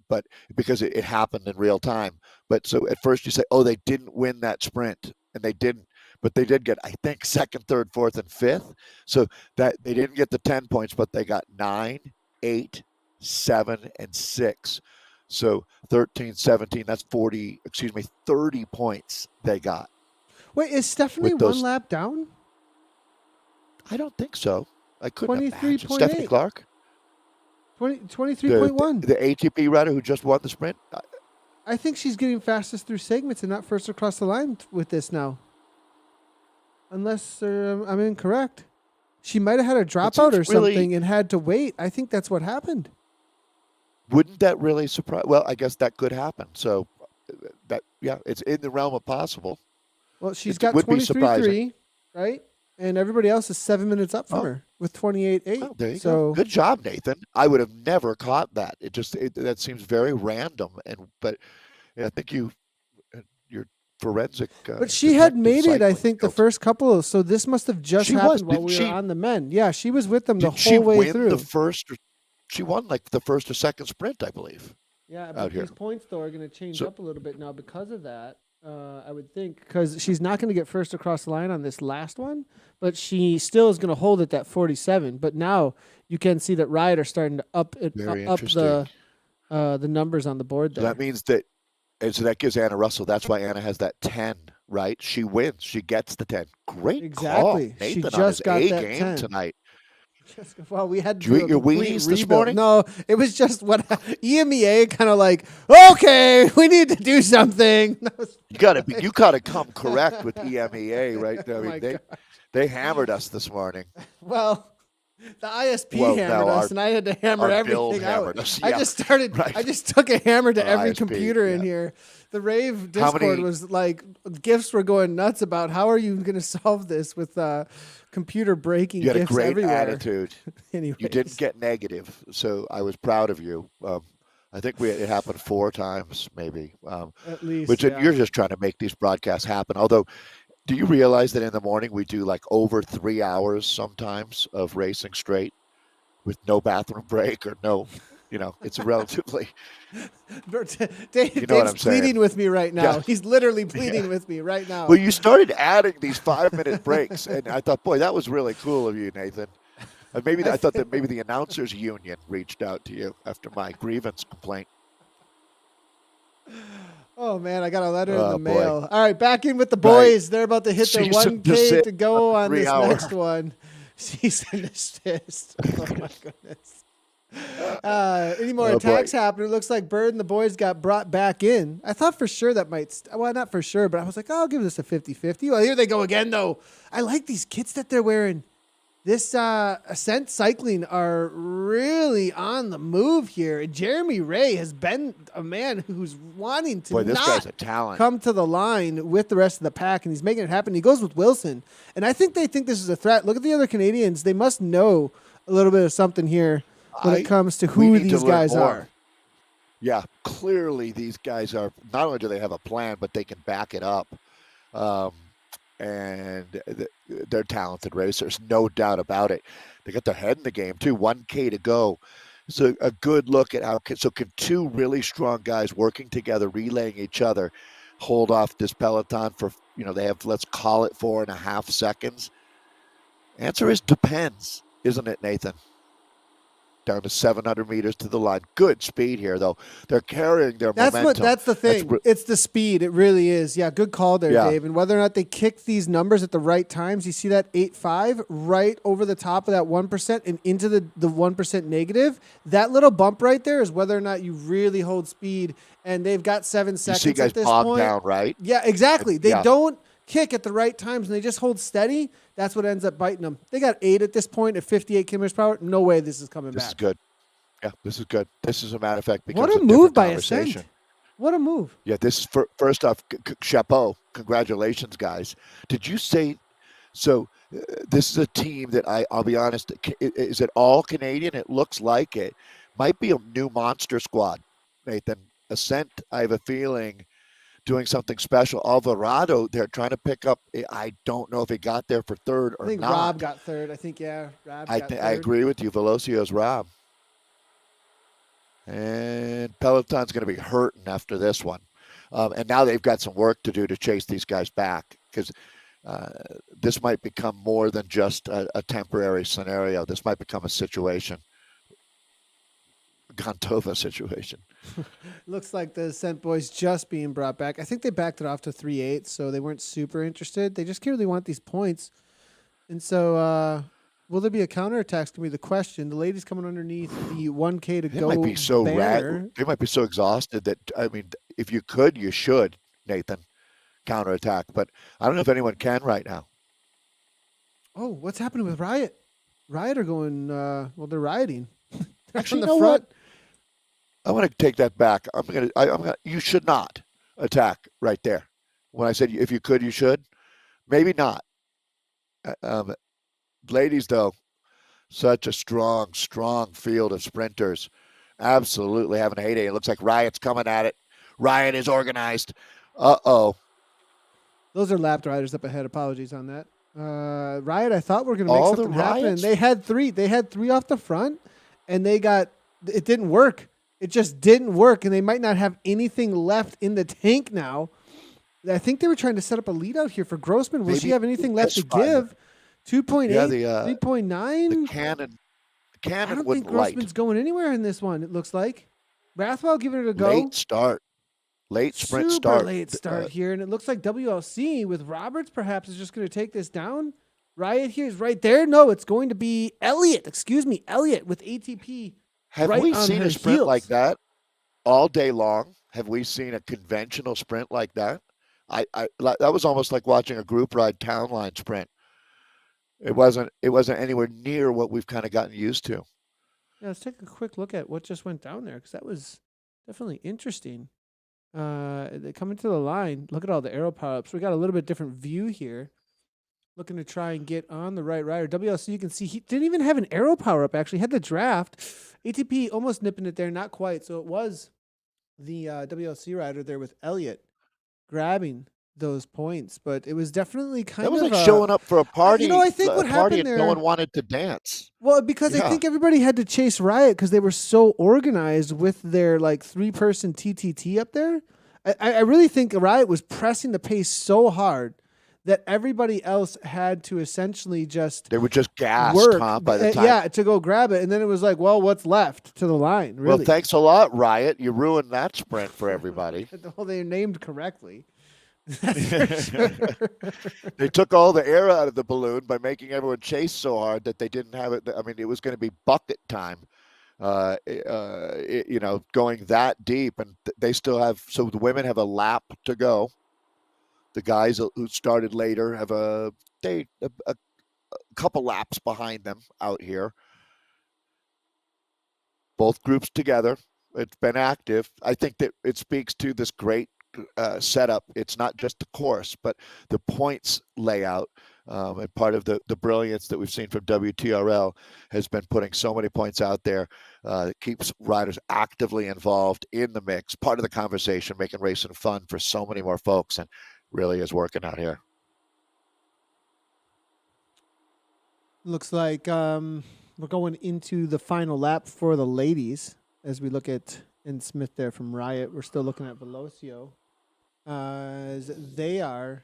but because it happened in real time. But so at first you say, oh, they didn't win that sprint, and they didn't. But they did get, I think, second, third, fourth, and fifth. So that they didn't get the 10 points, but they got 9, 8, 7, and 6. So 13, 17, that's 30 points they got. Wait, is Stephanie one lap down? I don't think so. I couldn't imagine. Stephanie Clark? 23.1. The ATP rider who just won the sprint? I think she's getting fastest through segments and not first across the line with this now. unless I'm incorrect. She might have had a It dropout seems or really. something and had to wait. I think that's what happened. Wouldn't that really surprise? Well, I guess that could happen. So yeah, it's in the realm of possible. Well, she's It got would be surprising. 23.3, right? And everybody else is 7 minutes up from Oh, her with 28.8. well, there you go. So Good job, Nathan. I would have never caught that. That seems very random, but yeah, I think your forensic but she had detective made it, I cycling think, the skills. first couple of, so this must have just She was, happened while didn't we were she? on the men. Yeah, she was with them the Didn't she whole way win the through. first? She won like the first or second sprint, I believe, Yeah, out but here. these points though are going to change So up a little bit now because of that. I would think because she's not going to get first across the line on this last one, but she still is going to hold at that 47. But now you can see that Riot are starting to very up interesting. the numbers on the board So that there. means that, and so that gives Anna Russell. That's why Anna has that 10, right? She wins. She gets the 10. Great call, Exactly. She Nathan, on his just got A that game 10. tonight. Well, we had to Did you do eat a your complete Wheaties this rebuild. morning? No, it was just what EMEA kind of like, okay, we need to do something. You gotta come correct with EMEA, right? I Oh mean, my god. they hammered us this morning. Well, the ISP Well, hammered no, us, and I had to hammer our build everything out. hammered us. I Yeah, just started. right. I just took a hammer to Our every ISP, computer in yeah. here. The rave How Discord many? was like, gifts were going nuts about how are you going to solve this with computer breaking You had a gifts great everywhere. attitude. Anyways, You didn't get negative, so I was proud of you. I think it happened 4 times, maybe. at least, Which, and yeah. you're just trying to make these broadcasts happen. Although, do you realize that in the morning we do like over 3 hours sometimes of racing straight with no bathroom break or no, it's relatively, you know what Dave's I'm saying? pleading with me right Yeah, now. He's literally yeah. pleading with me right now. Well, you started adding these 5-minute breaks, and I thought, boy, that was really cool of you, Nathan. And maybe I thought that maybe the announcers union reached out to you after my grievance complaint. Oh man, I got a letter in the Oh boy, mail. All right, back in with the right. boys. They're about to hit their Cease and 1K desist to on go the on this 3 hour. next one. Cease and desist. Oh my goodness. Any more Oh boy. attacks happen? It looks like Bird and the boys got brought back in. I thought for sure that might, well, not for sure, but I was like, oh, I'll give this a 50-50. Well, here they go again, though. I like these kits that they're wearing. This Ascent Cycling are really on the move here. Jeremy Ray has been a man who's wanting to Boy, this guy's not a talent. come to the line with the rest of the pack, and he's making it happen. He goes with Wilson, and I think they think this is a threat. Look at the other Canadians. They must know a little bit of something here when it comes to We who need to these learn guys more. are. Yeah, clearly these guys are, not only do they have a plan, but they can back it up. And they're talented racers, no doubt about it. They got their head in the game too. 1K to go. So a good look at can two really strong guys working together, relaying each other, hold off this peloton for, they have, let's call it 4.5 seconds. Answer is depends, isn't it, Nathan? Down to 700 meters to the line. Good speed here, though. They're carrying their momentum. That's the thing. It's the speed. It really is. Yeah, good call there, Yeah. Dave. And whether or not they kick these numbers at the right times, you see that 8.5 right over the top of that 1% and into the 1% negative. That little bump right there is whether or not you really hold speed. And they've got 7 seconds you see guys at this bogged point. down, right? Yeah, exactly. They Yeah. don't kick at the right times and they just hold steady. That's what ends up biting them. They got 8 at this point at 58 kilometers per hour. No way this is coming back. This is good. Yeah, this is good. This, as a matter of fact, becomes What a a move different by conversation. Ascent. What a move. Yeah, this is first off, chapeau. Congratulations, guys. Did you say so? This is a team that I'll be honest. Is it all Canadian? It looks like it. Might be a new monster squad, Nathan. Ascent, I have a feeling, doing something special. Alvarado, they're trying to pick up. I don't know if he got there for third or I think not. Rob got third. I think, yeah, Rob got third. I agree with you. Velocio's Rob. And Peloton's going to be hurting after this one. And now they've got some work to do to chase these guys back because this might become more than just a temporary scenario. This might become a situation. Gontova situation. Looks like the Ascent boys just being brought back. I think they backed it off to 3.8, so they weren't super interested. They just clearly want these points. And so will there be a counterattack? Is going to be the question. The ladies coming underneath the 1K to go Might be so banner. they might be so exhausted that, I mean, if you could, you should, Nathan, counterattack. But I don't know if anyone can right now. Oh, what's happening with Riot? Riot are going. Well, they're rioting. They're on Actually, you the know what? front. I want to take that back. I'm gonna. You should not attack right there. When I said if you could, you should. Maybe not. Uh, Um, Ladies, though, such a strong field of sprinters. Absolutely having a heyday. It looks like Riot's coming at it. Riot is organized. Uh-oh. Those are lapped riders up ahead. Apologies on that. Riot, I thought we were going to make All the something happen, and Riots? they had three. They had three off the front, and they got it. Didn't work. It just didn't work, and they might not have anything left in the tank now. I think they were trying to set up a lead out here for Grossman. Will she Maybe have anything left to this rider. give? 2.8, Yeah, the 3.9. I cannon don't think wouldn't light. Grossman's going anywhere in this one. It looks like Rathwell giving it a go. Late start. Late sprint Super start. late start here, and it looks like WLC with Roberts perhaps is just going to take this down. Riot here is right there. No, it's going to be Elliott. Excuse me, Elliott with ATP Have right we on seen her a sprint heels. like that all day long? Have we seen a conventional sprint like that? That was almost like watching a group ride town line sprint. It wasn't anywhere near what we've kind of gotten used to. Yeah, let's take a quick look at what just went down there because that was definitely interesting. They come into the line. Look at all the arrow power ups. We got a little bit different view here. Looking to try and get on the right rider. WLC, you can see he didn't even have an arrow power up, actually. Had the draft. ATP almost nipping it there, not quite. So it was the WLC rider there with Elliott grabbing those points. But it was definitely That kind was of like showing up for a I think what party, happened and no one there, wanted to dance. well, because I Yeah, think everybody had to chase Riot because they were so organized with their like 3-person TTT up there. I really think Riot was pressing the pace so hard that everybody else had to essentially just they were just gassed, work, huh? By the time. yeah, to go grab it, and then it was like, well, what's left to the line, Well, really? thanks a lot, Riot. You ruined that sprint for everybody. Well, they're named correctly. That's for sure. They took all the air out of the balloon by making everyone chase so hard that they didn't have it. I mean, it was going to be bucket time. Going that deep, and they still have. So the women have a lap to go. The guys who started later have a couple laps behind them out here. Both groups together. It's been active. I think that it speaks to this great setup. It's not just the course, but the points layout. And part of the brilliance that we've seen from WTRL has been putting so many points out there that keeps riders actively involved in the mix, part of the conversation, making racing fun for so many more folks, and really is working out here. Looks like we're going into the final lap for the ladies as we look at and Smith there from Riot. We're still looking at Velocio as they are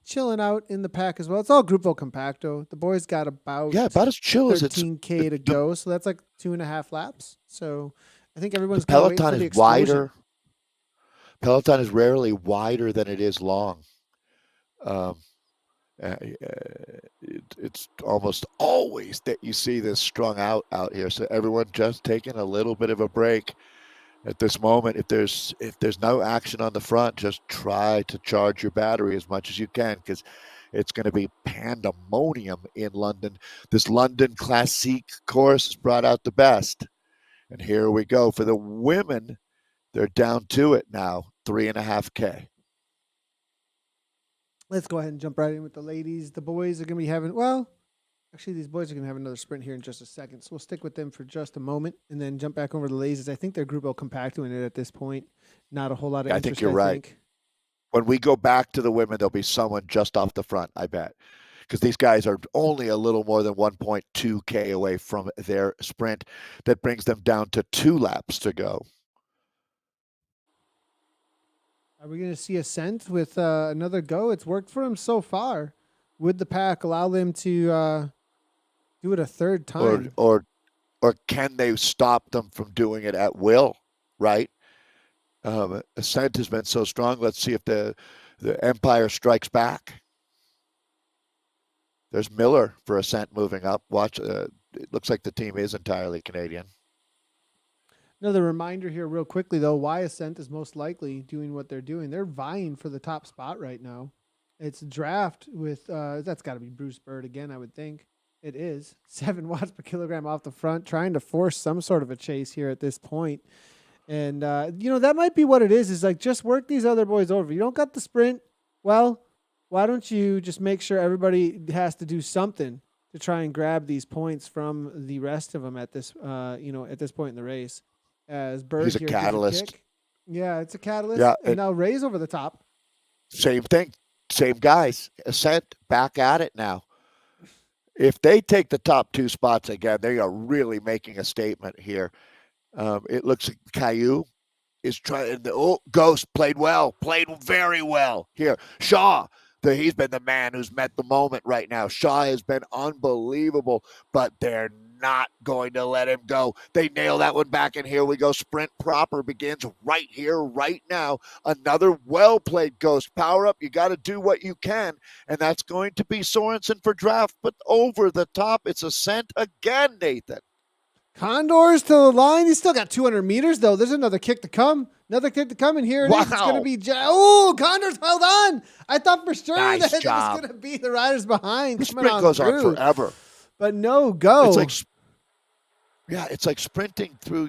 chilling out in the pack as well. It's all Grupo Compacto. The boys got about About as chill as it's. 13K to go, so that's like 2.5 laps. So I think The everyone's kind of waiting peloton for the is explosion. wider. Peloton is rarely wider than it is long. Um, it's almost always that you see this strung out here. So everyone just taking a little bit of a break at this moment. If there's no action on the front, just try to charge your battery as much as you can, because it's going to be pandemonium in London. This London Classique course has brought out the best. And here we go. For the women, they're down to it now, 3.5K. Let's go ahead and jump right in with the ladies. The boys are going to be having, actually, these boys are going to have another sprint here in just a second. So we'll stick with them for just a moment and then jump back over to the ladies. I think they're Grupo Compacto in it at this point. Not a whole lot of interest, I think you're right. think. When we go back to the women, there'll be someone just off the front, I bet. Because these guys are only a little more than 1.2K away from their sprint. That brings them down to 2 laps to go. Are we going to see Ascent with another go? It's worked for him so far. Would the pack allow them to do it a third time? Or can they stop them from doing it at will, right? Ascent has been so strong. Let's see if the Empire strikes back. There's Miller for Ascent moving up. Watch. It looks like the team is entirely Canadian. Another reminder here, real quickly, though, why Ascent is most likely doing what they're doing. They're vying for the top spot right now. It's draft with that's got to be Bruce Bird again, I would think. It is 7 watts per kilogram off the front, trying to force some sort of a chase here at this point. And that might be what it is like just work these other boys over. You don't got the sprint. Well, why don't you just make sure everybody has to do something to try and grab these points from the rest of them at this at this point in the race. As Bird He's a here catalyst. gives a kick. Yeah, it's a catalyst. Yeah, And now Ray's over the top. same thing. Same guys. Ascent back at it now. If they take the top 2 spots again, they are really making a statement here. It looks like Caillou is trying. Ghost played very well here. Shaw, he's been the man who's met the moment right now. Shaw has been unbelievable, but they're not going to let him go. They nail that one back, and here we go. Sprint proper begins right here, right now. Another well-played Ghost. Power up. You got to do what you can, and that's going to be Sorensen for draft, but over the top, it's Ascent again, Nathan. Condors to the line. He's still got 200 meters, though. There's another kick to come. Another kick to come, and here it is. It's going to be Condors held on. I thought for sure that it was going to be the riders behind. The sprint goes on forever. But no go. It's like sprinting through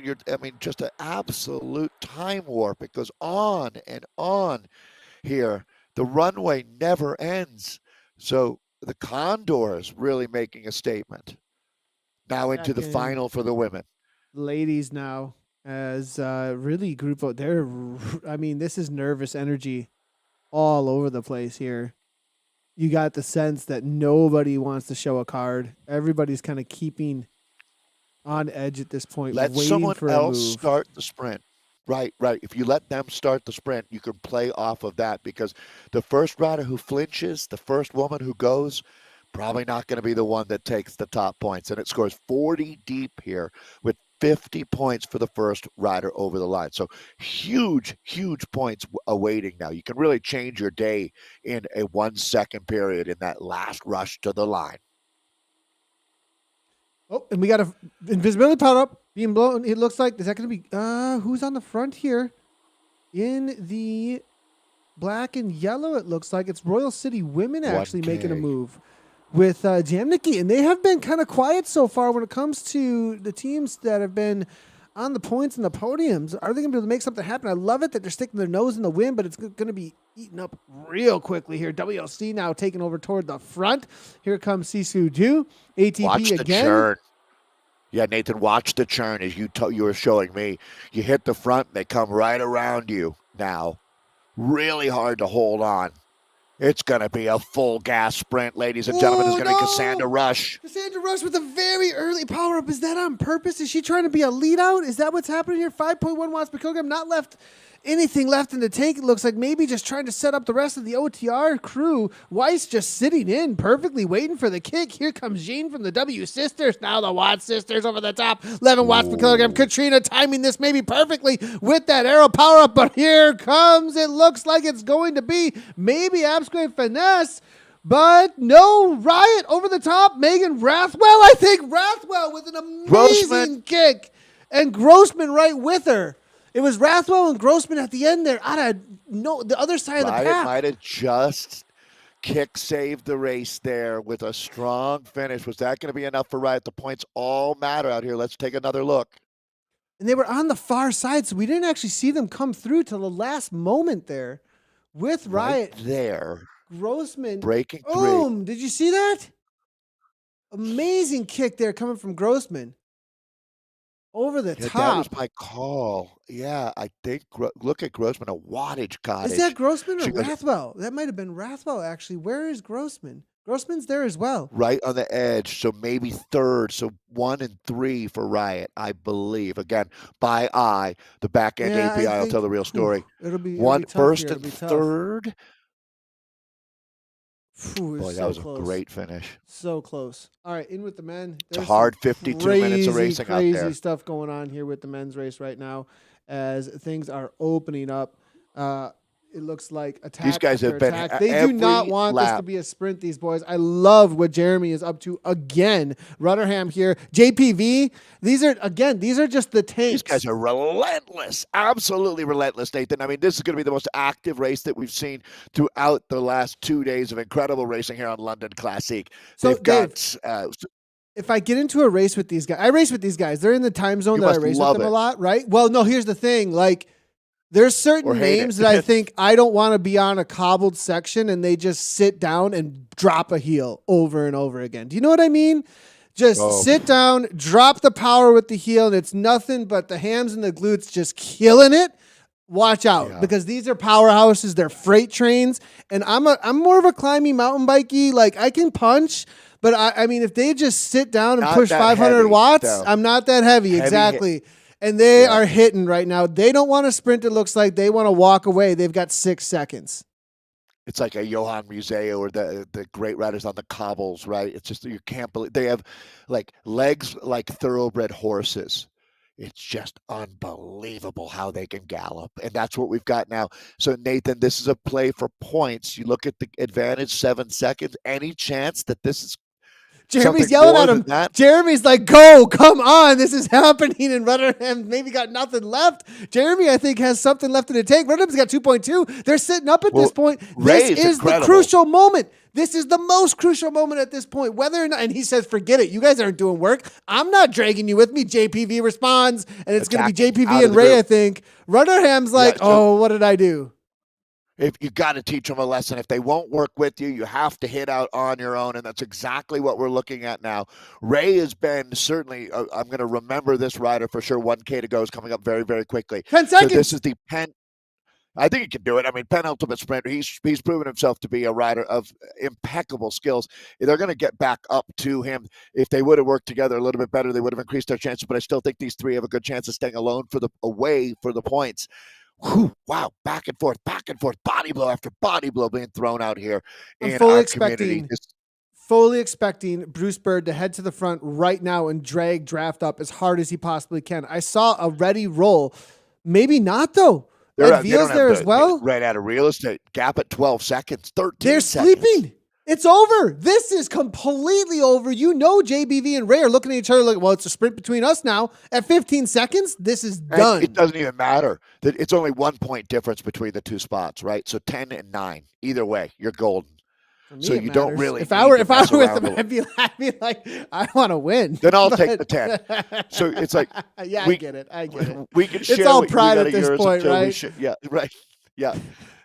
just an absolute time warp. It goes on and on here. The runway never ends. So the Condors really making a statement. Now into the final for the women. Ladies now as really group out there. This is nervous energy all over the place here. You got the sense that nobody wants to show a card. Everybody's kind of keeping on edge at this point. Let someone else start the sprint. Right. If you let them start the sprint, you can play off of that because the first rider who flinches, the first woman who goes, probably not going to be the one that takes the top points. And it scores 40 deep here with 50 points for the first rider over the line. So huge points awaiting now. You can really change your day in a 1 second period in that last rush to the line. Oh, and we got a invisibility power up being blown. It looks like, is that going to be, who's on the front here? In the black and yellow, it looks like it's Royal City Women actually making a move with Jamnicki, and they have been kind of quiet so far when it comes to the teams that have been on the points and the podiums. Are they going to be able to make something happen? I love it that they're sticking their nose in the wind, but it's going to be eaten up real quickly here. WLC now taking over toward the front. Here comes Sisu Du. ATP watch again. The churn. Yeah, Nathan, watch the churn as you were showing me. You hit the front, they come right around you now. Really hard to hold on. It's going to be a full gas sprint, ladies and gentlemen. It's going to be Cassandra Rush. Cassandra Rush with a very early power up. Is that on purpose? Is she trying to be a lead out? Is that what's happening here? 5.1 watts per kilogram. Not anything left in the tank. It looks like maybe just trying to set up the rest of the OTR crew. Weiss just sitting in perfectly, waiting for the kick. Here comes Jean from the W Sisters. Now the Watts Sisters over the top. 11 watts per kilogram. Katrina timing this maybe perfectly with that arrow power up. But here comes, it looks like it's going to be maybe Absquate Finesse. But no, Riot over the top. Megan Rathwell, I think. Rathwell with an amazing kick. And Grossman right with her. It was Rathwell and Grossman at the end there. The other side of the path. Riot might have just saved the race there with a strong finish. Was that going to be enough for Riot? The points all matter out here. Let's take another look. And they were on the far side, so we didn't actually see them come through till the last moment there with Riot. Right there. Grossman. Breaking through. Boom. Did you see that? Amazing kick there coming from Grossman. Over the top. That was my call. Yeah, I think, look at Grossman, a wattage cottage. Is that Grossman or Rathwell? That might have been Rathwell, actually. Where is Grossman? Grossman's there as well. Right on the edge, so maybe third. So 1 and 3 for Riot, I believe. Again, by eye, the back end API will tell the real story. It'll be first and third. Boy, that was a great finish. So close. All right, in with the men. It's a hard 52 minutes of racing out there. Crazy stuff going on here with the men's race right now as things are opening up. it looks like attack These guys after have been attack. They do not every want this to lap. be a sprint, these boys. I love what Jeremy is up to again. Rutherham here. JPV, these are just the tanks. These guys are relentless, absolutely relentless, Nathan. I mean, this is going to be the most active race that we've seen throughout the last 2 days of incredible racing here on London Classique. So, They've got... if I get into a race with these guys, I race with these guys. They're in the time zone that I race with them a lot, right? Well, no, here's the thing. Like, there's certain names that I think I don't want to be on a cobbled section and they just sit down and drop a heel over and over again. Do you know what I mean? Just sit down, drop the power with the heel, and it's nothing but the hams and the glutes just killing it. Watch out, because these are powerhouses. They're freight trains, and I'm more of a climbing mountain bikey. Like, I can punch, but I mean, if they just sit down and push 500 watts, though. I'm not that heavy. Exactly. And they are hitting right now. They don't want to sprint. It looks like they want to walk away. They've got 6 seconds. It's like a Johan Museo or the great riders on the cobbles, right? It's just, you can't believe they have like legs like thoroughbred horses. It's just unbelievable how they can gallop. And that's what we've got now. So, Nathan, this is a play for points. You look at the advantage, 7 seconds. Any chance that this is... Jeremy's yelling at him. Jeremy's like, go, come on. This is happening. And Rutherham maybe got nothing left. Jeremy, I think, has something left in the tank. Rutherham's got 2.2. They're sitting up at this point. This is the crucial moment. This is the most crucial moment at this point. Whether or not, and he says, forget it. You guys aren't doing work. I'm not dragging you with me. JPV responds, and it's going to be JPV and Ray, I think. Rutherham's like, what did I do? If you got to teach them a lesson. If they won't work with you, you have to hit out on your own, and that's exactly what we're looking at now. Ray has been certainly, I'm going to remember this rider for sure. 1K to go is coming up very, very quickly. 10 seconds. So this is the I think he can do it. I mean, penultimate sprinter. He's proven himself to be a rider of impeccable skills. They're going to get back up to him. If they would have worked together a little bit better, they would have increased their chances. But I still think these three have a good chance of staying away for the points. Whew, wow, back and forth, body blow after body blow being thrown out here in our community. Fully expecting Bruce Bird to head to the front right now and drag draft up as hard as he possibly can. I saw a ready roll. Maybe not, though. Via's there as well. Right out of real estate. Gap at 12 seconds, 13 They're seconds. sleeping. It's over. This is completely over. You know, JBV and Ray are looking at each other like, well, it's a sprint between us now. At 15 seconds, this is done. And it doesn't even matter. It's only 1 point difference between the two spots, right? So 10 and 9. Either way, you're golden. So you don't really. If I were with them, I'd be like, I want to win. Then I'll take the 10. So it's like, yeah, I get it. We can share. It's all pride at this point, right? Yeah, right. Yeah.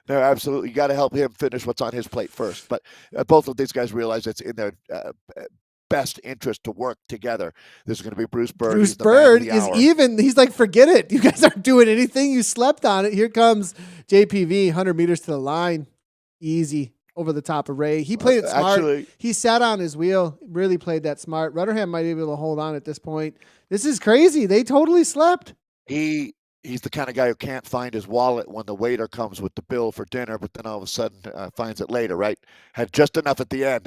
No, absolutely. You got to help him finish what's on his plate first. But both of these guys realize it's in their best interest to work together. This is going to be Bruce Bird. Bruce Bird is even. He's like, forget it. You guys aren't doing anything. You slept on it. Here comes JPV, 100 meters to the line. Easy. Over the top of Ray. He played it smart. Actually, he sat on his wheel, really played that smart. Rutherham might be able to hold on at this point. This is crazy. They totally slept. He's the kind of guy who can't find his wallet when the waiter comes with the bill for dinner, but then all of a sudden finds it later, right? Had just enough at the end.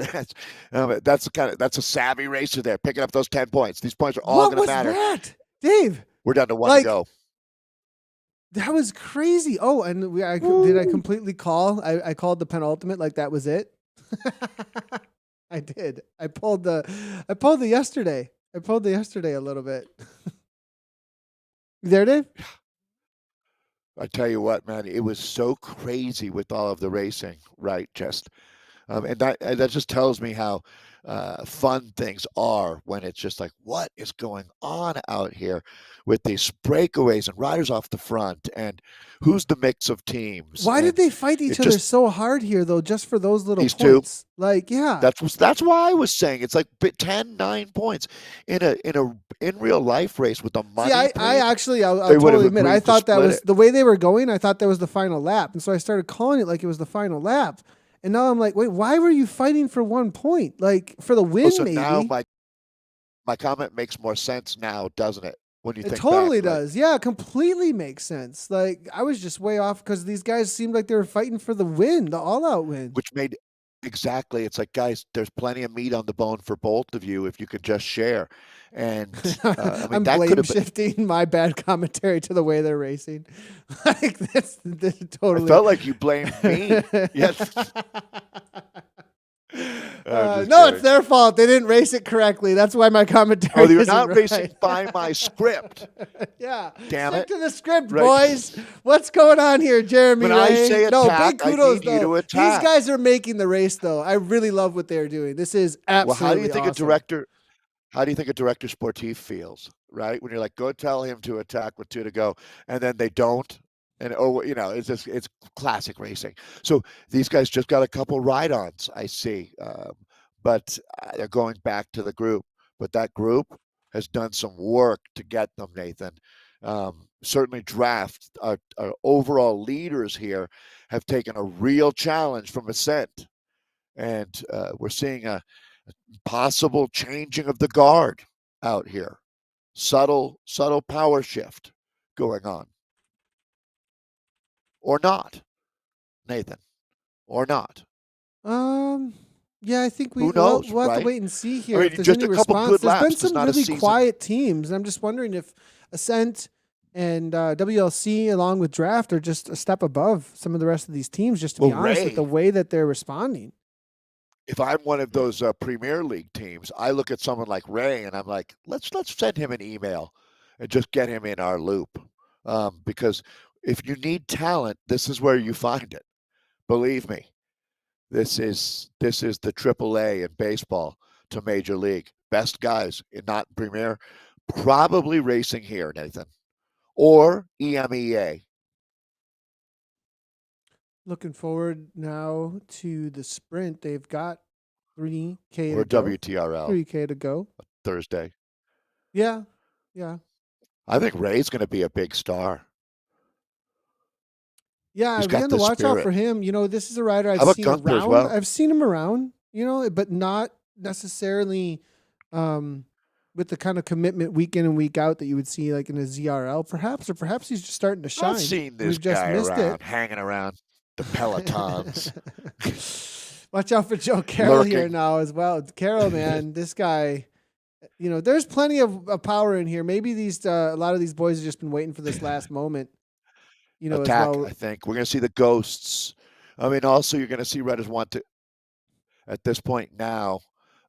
That's a savvy racer there, picking up those 10 points. These points are all going to matter. What was that, Dave? We're down to 1 to go. That was crazy. Oh, and did I completely call? I called the penultimate like that was it. I did. I pulled the yesterday. I pulled the yesterday a little bit. You there, Dave? I tell you what, man, it was so crazy with all of the racing, right? Just and that just tells me how fun things are when it's just like, what is going on out here with these breakaways and riders off the front, and who's the mix of teams? Why did they fight each other so hard here, though, just for those little points? Two. Like, yeah. That's why I was saying it's like 10, 9 points in real life race with the money. See, I'll totally admit, I thought that was the way they were going. I thought that was the final lap. And so I started calling it like it was the final lap. And now I'm like, wait, why were you fighting for 1 point? Like, for the win, maybe? Now my comment makes more sense now, doesn't it? When you think it totally back, does. Yeah, completely makes sense. Like, I was just way off because these guys seemed like they were fighting for the win, the all-out win. Which made Exactly. It's like, guys, there's plenty of meat on the bone for both of you if you could just share. And I mean, I'm that could blame have been. shifting my bad commentary to the way they're racing. Like that's I totally. felt like you blamed me. Yes, I'm just No, it's kidding. their fault. They didn't race it correctly. That's why my Oh, commentary you're isn't not right. racing by my script. Yeah, Damn stick it. to the script, Right. boys. What's going on here, Jeremy When I Ray? say No, attack, big I kudos need you though. to These attack. guys are making the race though. I really love what they're doing. This is Well, how do you absolutely think a awesome. director how do you think a director sportif feels, right? When you're like, go tell him to attack with 2 to go, and then they don't. And it's just it's classic racing. So these guys just got a couple ride-ons, I see, but they're going back to the group. But that group has done some work to get them, Nathan. Certainly, draft our overall leaders here have taken a real challenge from Ascent, and we're seeing a possible changing of the guard out here. Subtle power shift going on. Or not, Nathan. Or not. Um, yeah, I think Who well, knows, we'll have to right? wait and see I here if mean, there's just any a couple response. good There's been laps does some not a really season. quiet teams, and I'm just wondering if Ascent and WLC, along with Draft, are just a step above some of the rest of these teams. Just to be Well, honest, with the Ray, way that they're responding. if I'm one of those Premier League teams, I look at someone like Ray and I'm like, let's send him an email and just get him in our loop. Because if you need talent, this is where you find it. Believe me. This is the AAA in baseball to Major League. Best guys in not Premier, probably racing here, Nathan, or EMEA Looking forward now to the sprint. They've got 3K or to go. WTRL 3K to go. Thursday. Yeah, yeah. I think Ray's going to be a big star. Yeah, I He's got began to the watch out for spirit. him. This is a rider How I've about seen Gunther as around. well? I've seen him around, but not necessarily um, with the kind of commitment week in and week out that you would see like in a ZRL, perhaps, or perhaps he's just starting to I've shine. seen And this we've just guy missed around, it. hanging around the pelotons, Watch out for Joe Carroll here lurking. now as well. Carroll, man, this guy. There's plenty of power in here. Maybe a lot of these boys have just been waiting for this last moment. As Attack, well. I think. We're going to see the ghosts. I mean, also, you're going to see riders want to, at this point now,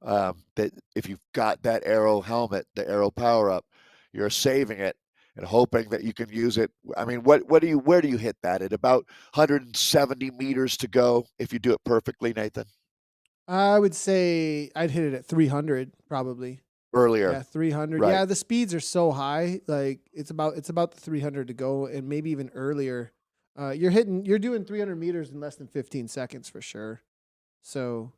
that if you've got that arrow helmet, the arrow power up, you're saving it and hoping that you can use it. I mean, where do you hit that? At about 170 meters to go if you do it perfectly, Nathan? I would say I'd hit it at 300 probably. Earlier. Yeah, 300. Right. Yeah, the speeds are so high. Like it's about the 300 to go, and maybe even earlier. You're doing 300 meters in less than 15 seconds for sure. So,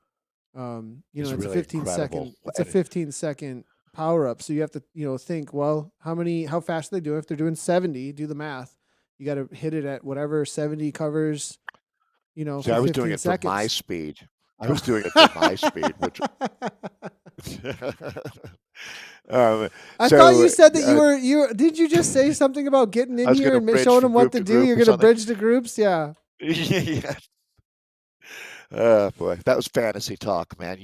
It's it's a really 15 incredible. second. It's a 15-second power up. So you have to, think, well, how fast are they doing? If they're doing 70, do the math. You got to hit it at whatever 70 covers. See, For I was doing 15 it for my seconds. speed. I was doing it for my speed, which. I thought you said that did you just say something about getting I in was here going to and bridge showing from them what group to to do? group You're or going to something. bridge the groups? Yeah. Yeah. Oh boy, that was fantasy talk, man.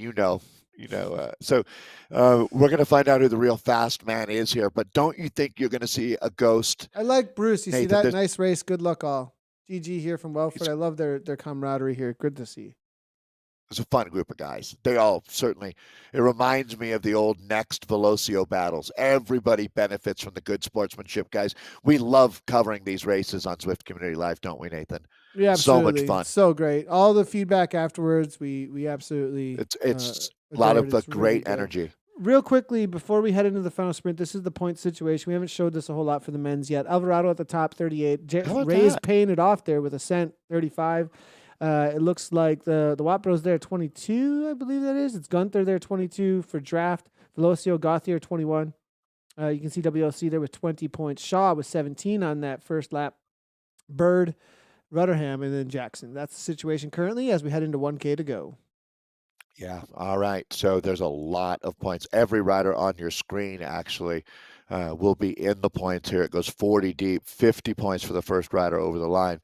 So we're going to find out who the real fast man is here. But don't you think you're going to see a ghost? I like Bruce. You see Nathan, that? Nice race. Good luck all. GG here from Welford. it's, I love their camaraderie here. Good to see. it's a fun group of guys. They all certainly. It reminds me of the old Next Velocio battles. Everybody benefits from the good sportsmanship, guys. We love covering these races on Zwift Community Live, don't we, Nathan? Yeah, absolutely. So much fun. So great. All the feedback afterwards, we absolutely It's a lot of it's great really energy. Real quickly, before we head into the final sprint, this is the point situation. We haven't showed this a whole lot for the men's yet. Alvarado at the top, 38. Ray's paying it off there with Ascent, 35. It looks like the Watt Bros there, 22, I believe that is. It's Gunther there, 22 for Draft. Velocio Gauthier, 21. You can see WLC there with 20 points. Shaw with 17 on that first lap. Bird, Rutherham, and then Jackson. That's the situation currently as we head into 1K to go. Yeah. All right. So there's a lot of points. Every rider on your screen actually will be in the points here. It goes 40 deep, 50 points for the first rider over the line.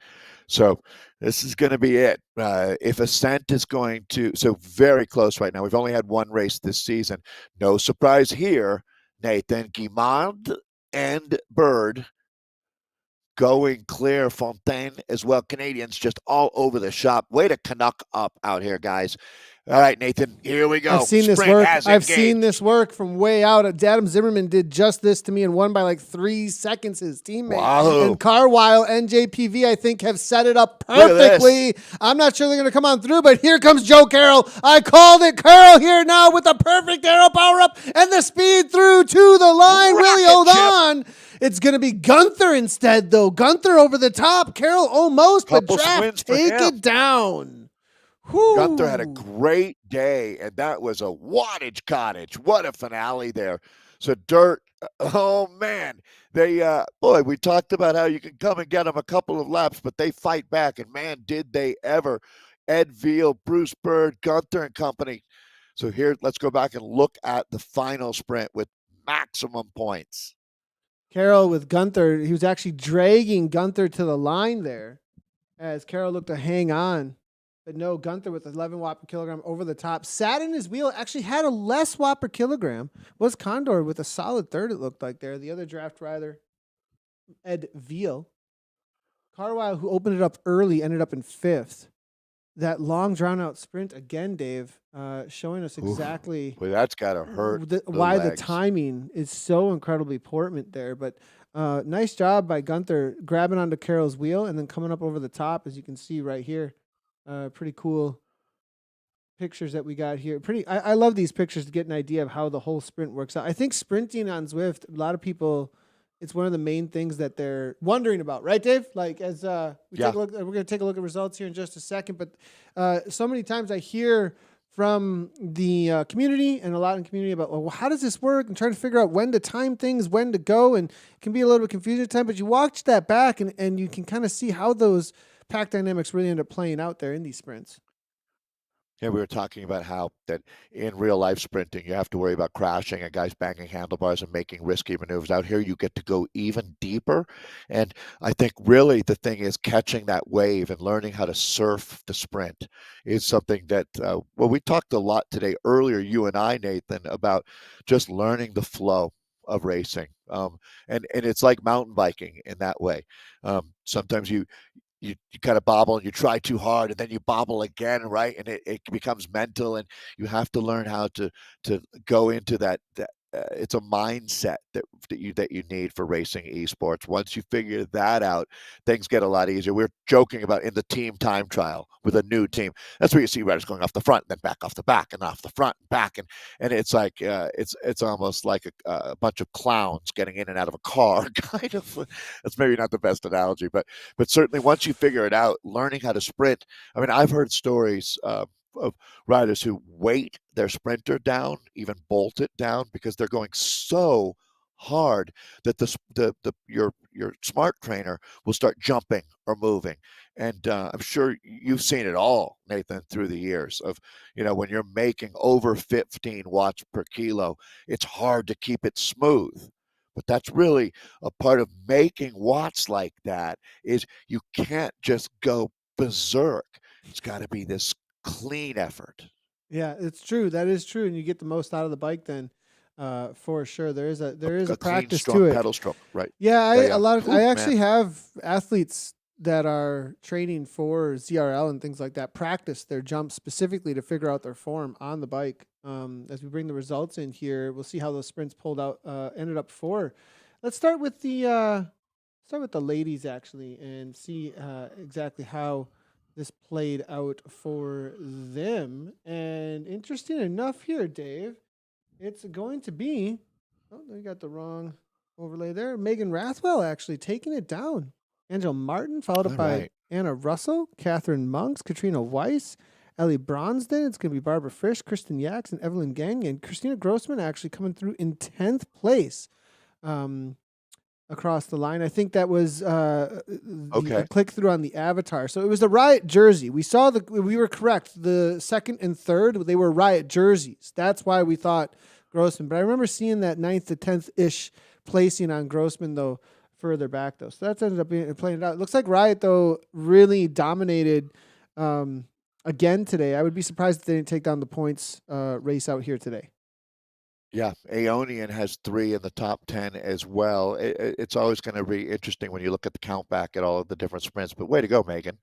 So this is going to be it. If Ascent is going to, so very close right now. We've only had one race this season. No surprise here. Nathan Guimard and Bird going clear. Fontaine as well. Canadians just all over the shop. Way to Canuck up out here, guys. All right, Nathan, here we go. I've seen this Sprint work. has I've engaged. seen this work from way out. Adam Zimmerman did just this to me and won by like 3 seconds. His teammate Wow. and Carwile and JPV, I think, have set it up Look at this. perfectly. I'm not sure they're going to come on through, but here comes Joe Carroll. I called it. Carroll here now with the perfect arrow power up and the speed through to the line. Will he hold on? It's going to be Gunther instead, though. Gunther over the top. Carroll almost, but Couple Draft wins for take him. it down. Whew. Gunther had a great day, and that was a wattage cottage. What a finale there. So Dirt, oh man, they boy, we talked about how you can come and get them a couple of laps, but they fight back, and man, did they ever. Ed Veal, Bruce Bird, Gunther and company. So here, let's go back and look at the final sprint with maximum points. Carroll with Gunther, he was actually dragging Gunther to the line there as Carroll looked to hang on. But no, Gunther with 11 watt per kilogram over the top. Sat in his wheel, actually had a less watt per kilogram. Was Condor with a solid third, it looked like there. The other draft rider, Ed Veal. Carwile, who opened it up early, ended up in 5th. That long drawn out sprint again, Dave, showing us exactly Well, that's got to hurt why the legs. timing is so incredibly important there. But nice job by Gunther grabbing onto Carroll's wheel and then coming up over the top, as you can see right here. Pretty cool pictures that we got here. I love these pictures to get an idea of how the whole sprint works out. I think sprinting on Zwift, a lot of people, it's one of the main things that they're wondering about, right, Dave? Like as we take a look, we're going to take a look at results here in just a second. But so many times I hear from the community and a lot in the community about, well, how does this work? And trying to figure out when to time things, when to go, and it can be a little bit confusing at times. But you watch that back, and you can kind of see how those pack dynamics really end up playing out there in these sprints. Yeah, we were talking about how that in real life sprinting, you have to worry about crashing and guys banging handlebars and making risky maneuvers. Out here, you get to go even deeper. And I think really the thing is catching that wave and learning how to surf the sprint is something that, well, we talked a lot today earlier, you and I, Nathan, about just learning the flow of racing. And it's like mountain biking in that way. Sometimes you kind of bobble and you try too hard and then you bobble again, right? And it becomes mental, and you have to learn how to go into that it's a mindset that you need for racing esports. Once you figure that out, things get a lot easier. We're joking about in the team time trial with a new team. That's where you see riders going off the front and then back off the back and off the front and back, and it's like it's almost like a bunch of clowns getting in and out of a car, kind of. That's maybe not the best analogy, but certainly once you figure it out, learning how to sprint. I mean, I've heard stories of riders who weight their sprinter down, even bolt it down, because they're going so hard that your smart trainer will start jumping or moving. And I'm sure you've seen it all, Nathan, through the years of, when you're making over 15 watts per kilo, it's hard to keep it smooth. But that's really a part of making watts like that, is you can't just go berserk. It's got to be this clean effort. Yeah, it's true. That is true, and you get the most out of the bike then, for sure. There is a Clean, practice strong to it. pedal stroke, right? Yeah, I Ooh, actually have athletes that are training for ZRL and things like that practice their jumps specifically to figure out their form on the bike. As we bring the results in here, we'll see how those sprints ended up for. Let's start with the ladies actually and see exactly how this played out for them. And interesting enough here, Dave, it's going to be, oh, we got the wrong overlay there. Megan Rathwell actually taking it down. Angela Martin, followed up by Anna Russell, Catherine Monks, Katrina Weiss, Ellie Bronsden. It's going to be Barbara Frisch, Kristen Yax, and Evelyn Gang. And Christina Grossman actually coming through in 10th place. across the line. I think that was a Okay. click through on the avatar. So it was the Riot jersey. We were correct. The second and third, they were Riot jerseys. That's why we thought Grossman. But I remember seeing that 9th to 10th ish placing on Grossman though further back though. So that's ended up playing it out. It looks like Riot though really dominated again today. I would be surprised if they didn't take down the points race out here today. Yeah, Aeonian has 3 in the top 10 as well. It's always going to be interesting when you look at the count back at all of the different sprints. But way to go, Megan.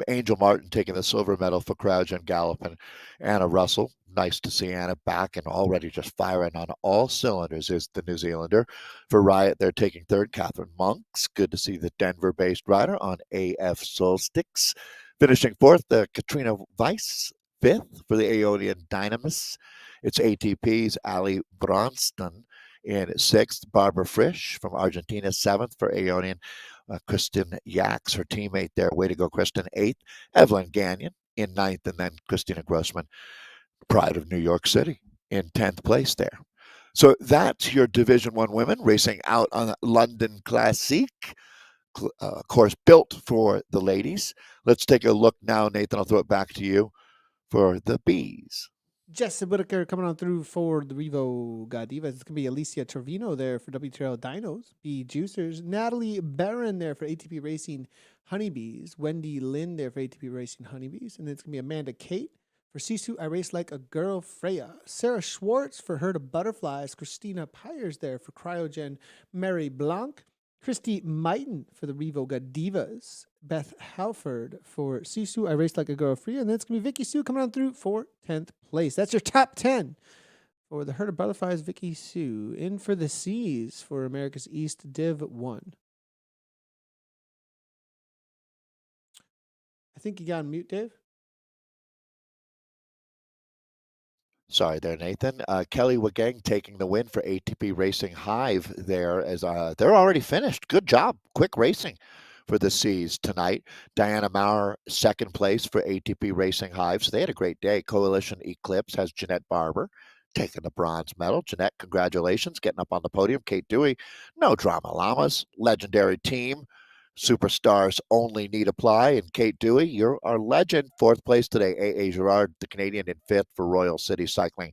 Angel Martin taking the silver medal for Crouch and Gallop, and Anna Russell. Nice to see Anna back and already just firing on all cylinders is the New Zealander. For Riot, they're taking third. Catherine Monks. Good to see the Denver-based rider on AF Solstix. Finishing fourth, Katrina Weiss. Fifth for the Aeonian Dynamis. It's ATP's Ali Bronston in sixth. Barbara Frisch from Argentina, seventh for Aeonian. Kristen Yax, her teammate there. Way to go, Kristen. Eighth. Evelyn Gagnon in ninth, and then Christina Grossman, pride of New York City, in 10th place there. So that's your Division One women racing out on London Classique, course built for the ladies. Let's take a look now, Nathan. I'll throw it back to you for the bees. Jess Whitaker coming on through for the Revo Godivas. It's going to be Alicia Trevino there for WTRL Dinos. B Juicers. Natalie Barron there for ATP Racing Honeybees. Wendy Lynn there for ATP Racing Honeybees. And then it's going to be Amanda Kate for Sisu I Race Like a Girl Freya. Sarah Schwartz for Herd of Butterflies. Christina Pyers there for Cryogen Mary Blanc. Christy Mighton for the Revo Godivas. Beth Halford for Sisu I Race Like a Girl Freya. And then it's going to be Vicky Sue coming on through for 10th place. That's your top 10 for the Herd of Butterflies. Vicky Sue in for the C's for America's East Div 1. I think you got on mute, Dave. Sorry there, Nathan. Kelly Wagang taking the win for ATP Racing Hive there as they're already finished. Good job. Quick racing for the C's tonight. Diana Maurer, second place for ATP Racing Hive. So they had a great day. Coalition Eclipse has Jeanette Barber taking the bronze medal. Jeanette, congratulations, getting up on the podium. Kate Dewey, no drama llamas. Legendary team. Superstars only need apply. And Kate Dewey, you're our legend. Fourth place today. A.A. Girard, the Canadian, in fifth for Royal City Cycling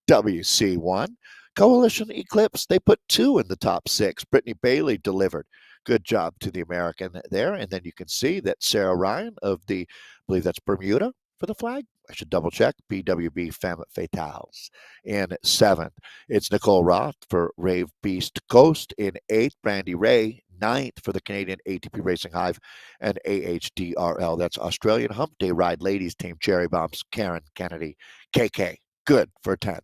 WC1. Coalition Eclipse, they put 2 in the top 6. Brittany Bailey delivered. Good job to the American there. And then you can see that Sarah Ryan of the, I believe that's Bermuda for the flag. I should double check. BWB Femme Fatales in 7th. It's Nicole Roth for Rave Beast Coast in 8th. Brandy Ray, 9th for the Canadian ATP Racing Hive and AHDRL. That's Australian Hump Day Ride Ladies Team Cherry Bombs. Karen Kennedy, KK, good for 10th.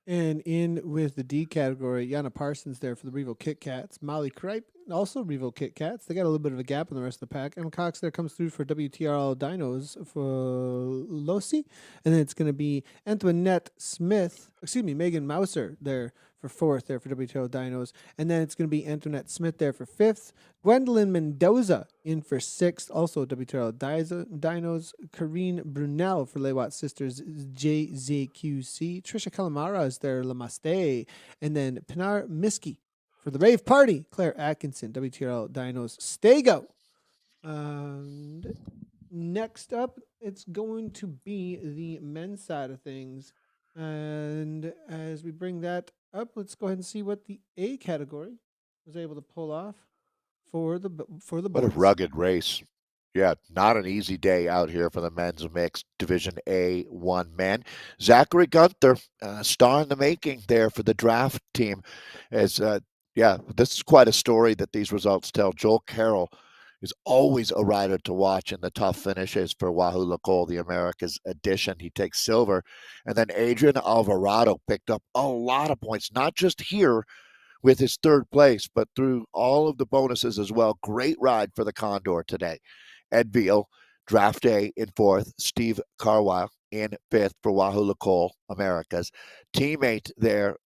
And in with the D category, Yana Parsons there for the Revo Kit Kats. Molly Kripe, also Revo Kit Kats. They got a little bit of a gap in the rest of the pack. Emma Cox there comes through for WTRL Dinos for Losi. And then it's going to be Antoinette Smith, Megan Mouser there for 4th there for WTRL Dinos. And then it's going to be Antoinette Smith there for 5th. Gwendolyn Mendoza in for 6th, also WTRL Dinos. Karine Brunel for Lewat Sisters JZQC. Trisha Calamara is there, Lamaste. And then Pinar Miski for the Rave Party. Claire Atkinson, WTRL Dinos Stego. And next up, it's going to be the men's side of things. And as we bring that up, let's go ahead and see what the A category was able to pull off for the boys. What a rugged race. Yeah, not an easy day out here for the men's mixed Division A1 men. Zachary Gunther, star in the making there for the draft team. As this is quite a story that these results tell. Joel Carroll is always a rider to watch in the tough finishes for Wahoo Lacole, the America's edition. He takes silver. And then Adrian Alvarado picked up a lot of points, not just here with his 3rd place, but through all of the bonuses as well. Great ride for the Condor today. Ed Veal, draft day in 4th. Steve Carwile in 5th for Wahoo Lacole, Americas. Teammate there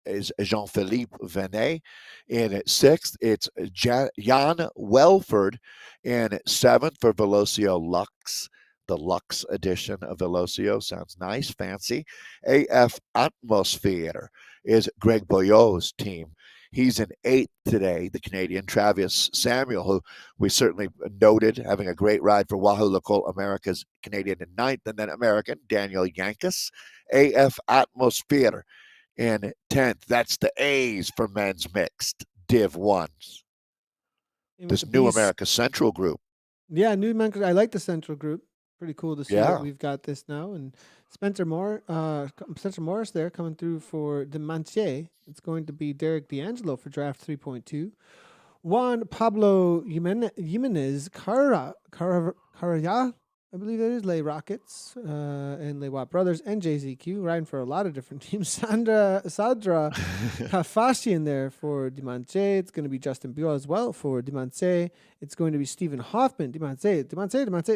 is Jean-Philippe Venet in 6th. It's Jan Welford in 7th for Velocio Lux. The Lux edition of Velocio sounds nice, fancy. AF Atmosphere is Greg Boyot's team He's in 8th today, the Canadian Travis Samuel, who we certainly noted having a great ride for Wahoo Local America's Canadian in 9th, and then American Daniel Yankas, AF Atmosphere in 10th. That's the A's for men's mixed Div 1s. And with This the new B's, America Central group. yeah, new man. I like the Central group. Pretty cool to see that Yeah. we've got this now. And Spencer Morris there coming through for the Manche. It's going to be Derek D'Angelo for draft 3.2. Juan Pablo Jimenez Caraya, I believe it is, Lay Rockets and Lay Watt Brothers and JZQ, riding for a lot of different teams. Sadra Kafashian there for Dimanche. It's going to be Justin Buell as well for Dimanche. It's going to be Stephen Hoffman, Dimanche.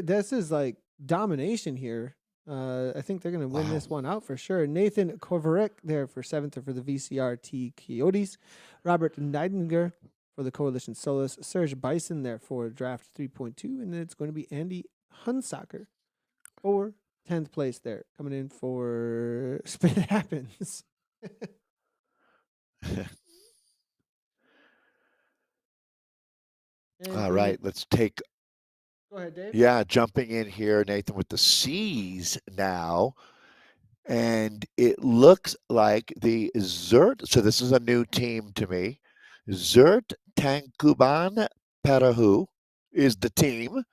This is like domination here. I think they're going to win this one out for sure. Nathan Kovarik there for 7th for the VCRT Coyotes. Robert Neidinger for the Coalition Solis. Serge Bison there for draft 3.2. And then it's going to be Andy Hunsaker for 10th place there. Coming in for Spin Happens. All right, let's take. Go ahead, Dave. Yeah, jumping in here, Nathan, with the C's now. And it looks like the Zert. So this is a new team to me. Zert Tankuban Parahu is the team.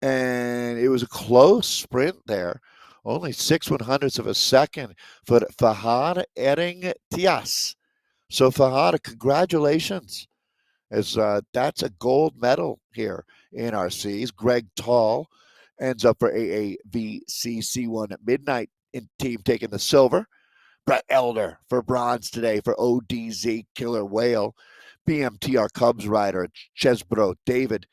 And it was a close sprint there. Only 6/100ths of a second for Fahad Ering Tias. So Fahad, congratulations. As that's a gold medal here in our C's. Greg Towle ends up for AAVCC1 at midnight in team taking the silver. Brett Elder for bronze today for ODZ Killer Whale. BMTR Cubs rider Chesbro David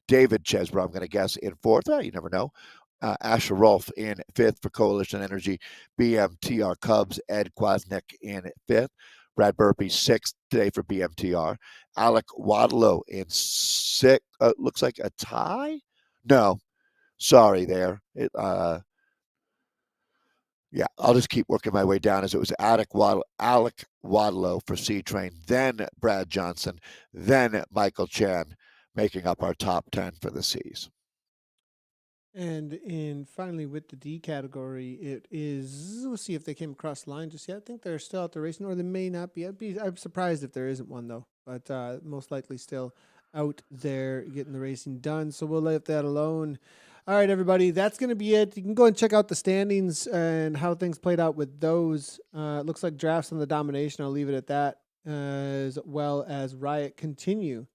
Chesbro, I'm going to guess, in 4th. You never know. Asher Rolfe in 5th for Coalition Energy. BMTR Cubs, Ed Kwasnick in 5th. Brad Burpee 6th today for BMTR. Alec Wadlow in 6th. Looks like a tie? No. Sorry there. Yeah, I'll just keep working my way down as it was Alec Wadlow for C Train, then Brad Johnson, then Michael Chan, making up our top 10 for the C's. And finally with the D category, it is, we'll see if they came across the line just yet. I think they're still out there racing, or they may not be. I'm surprised if there isn't one though, but most likely still out there getting the racing done. So we'll leave that alone. All right, everybody, that's going to be it. You can go and check out the standings and how things played out with those. It looks like drafts on the domination. I'll leave it at that, as well as Riot continue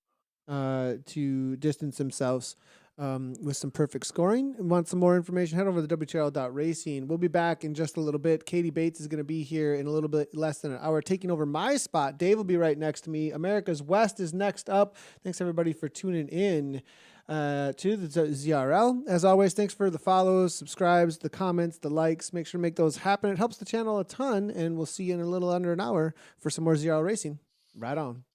to distance themselves with some perfect scoring. And want some more information, head over to WTRL.racing. We'll be back in just a little bit. Katie Bates is going to be here in a little bit less than an hour, taking over my spot. Dave will be right next to me. America's West is next up. Thanks, everybody, for tuning in to the ZRL. As always, thanks for the follows, subscribes, the comments, the likes. Make sure to make those happen. It helps the channel a ton, and we'll see you in a little under an hour for some more ZRL racing. Right on.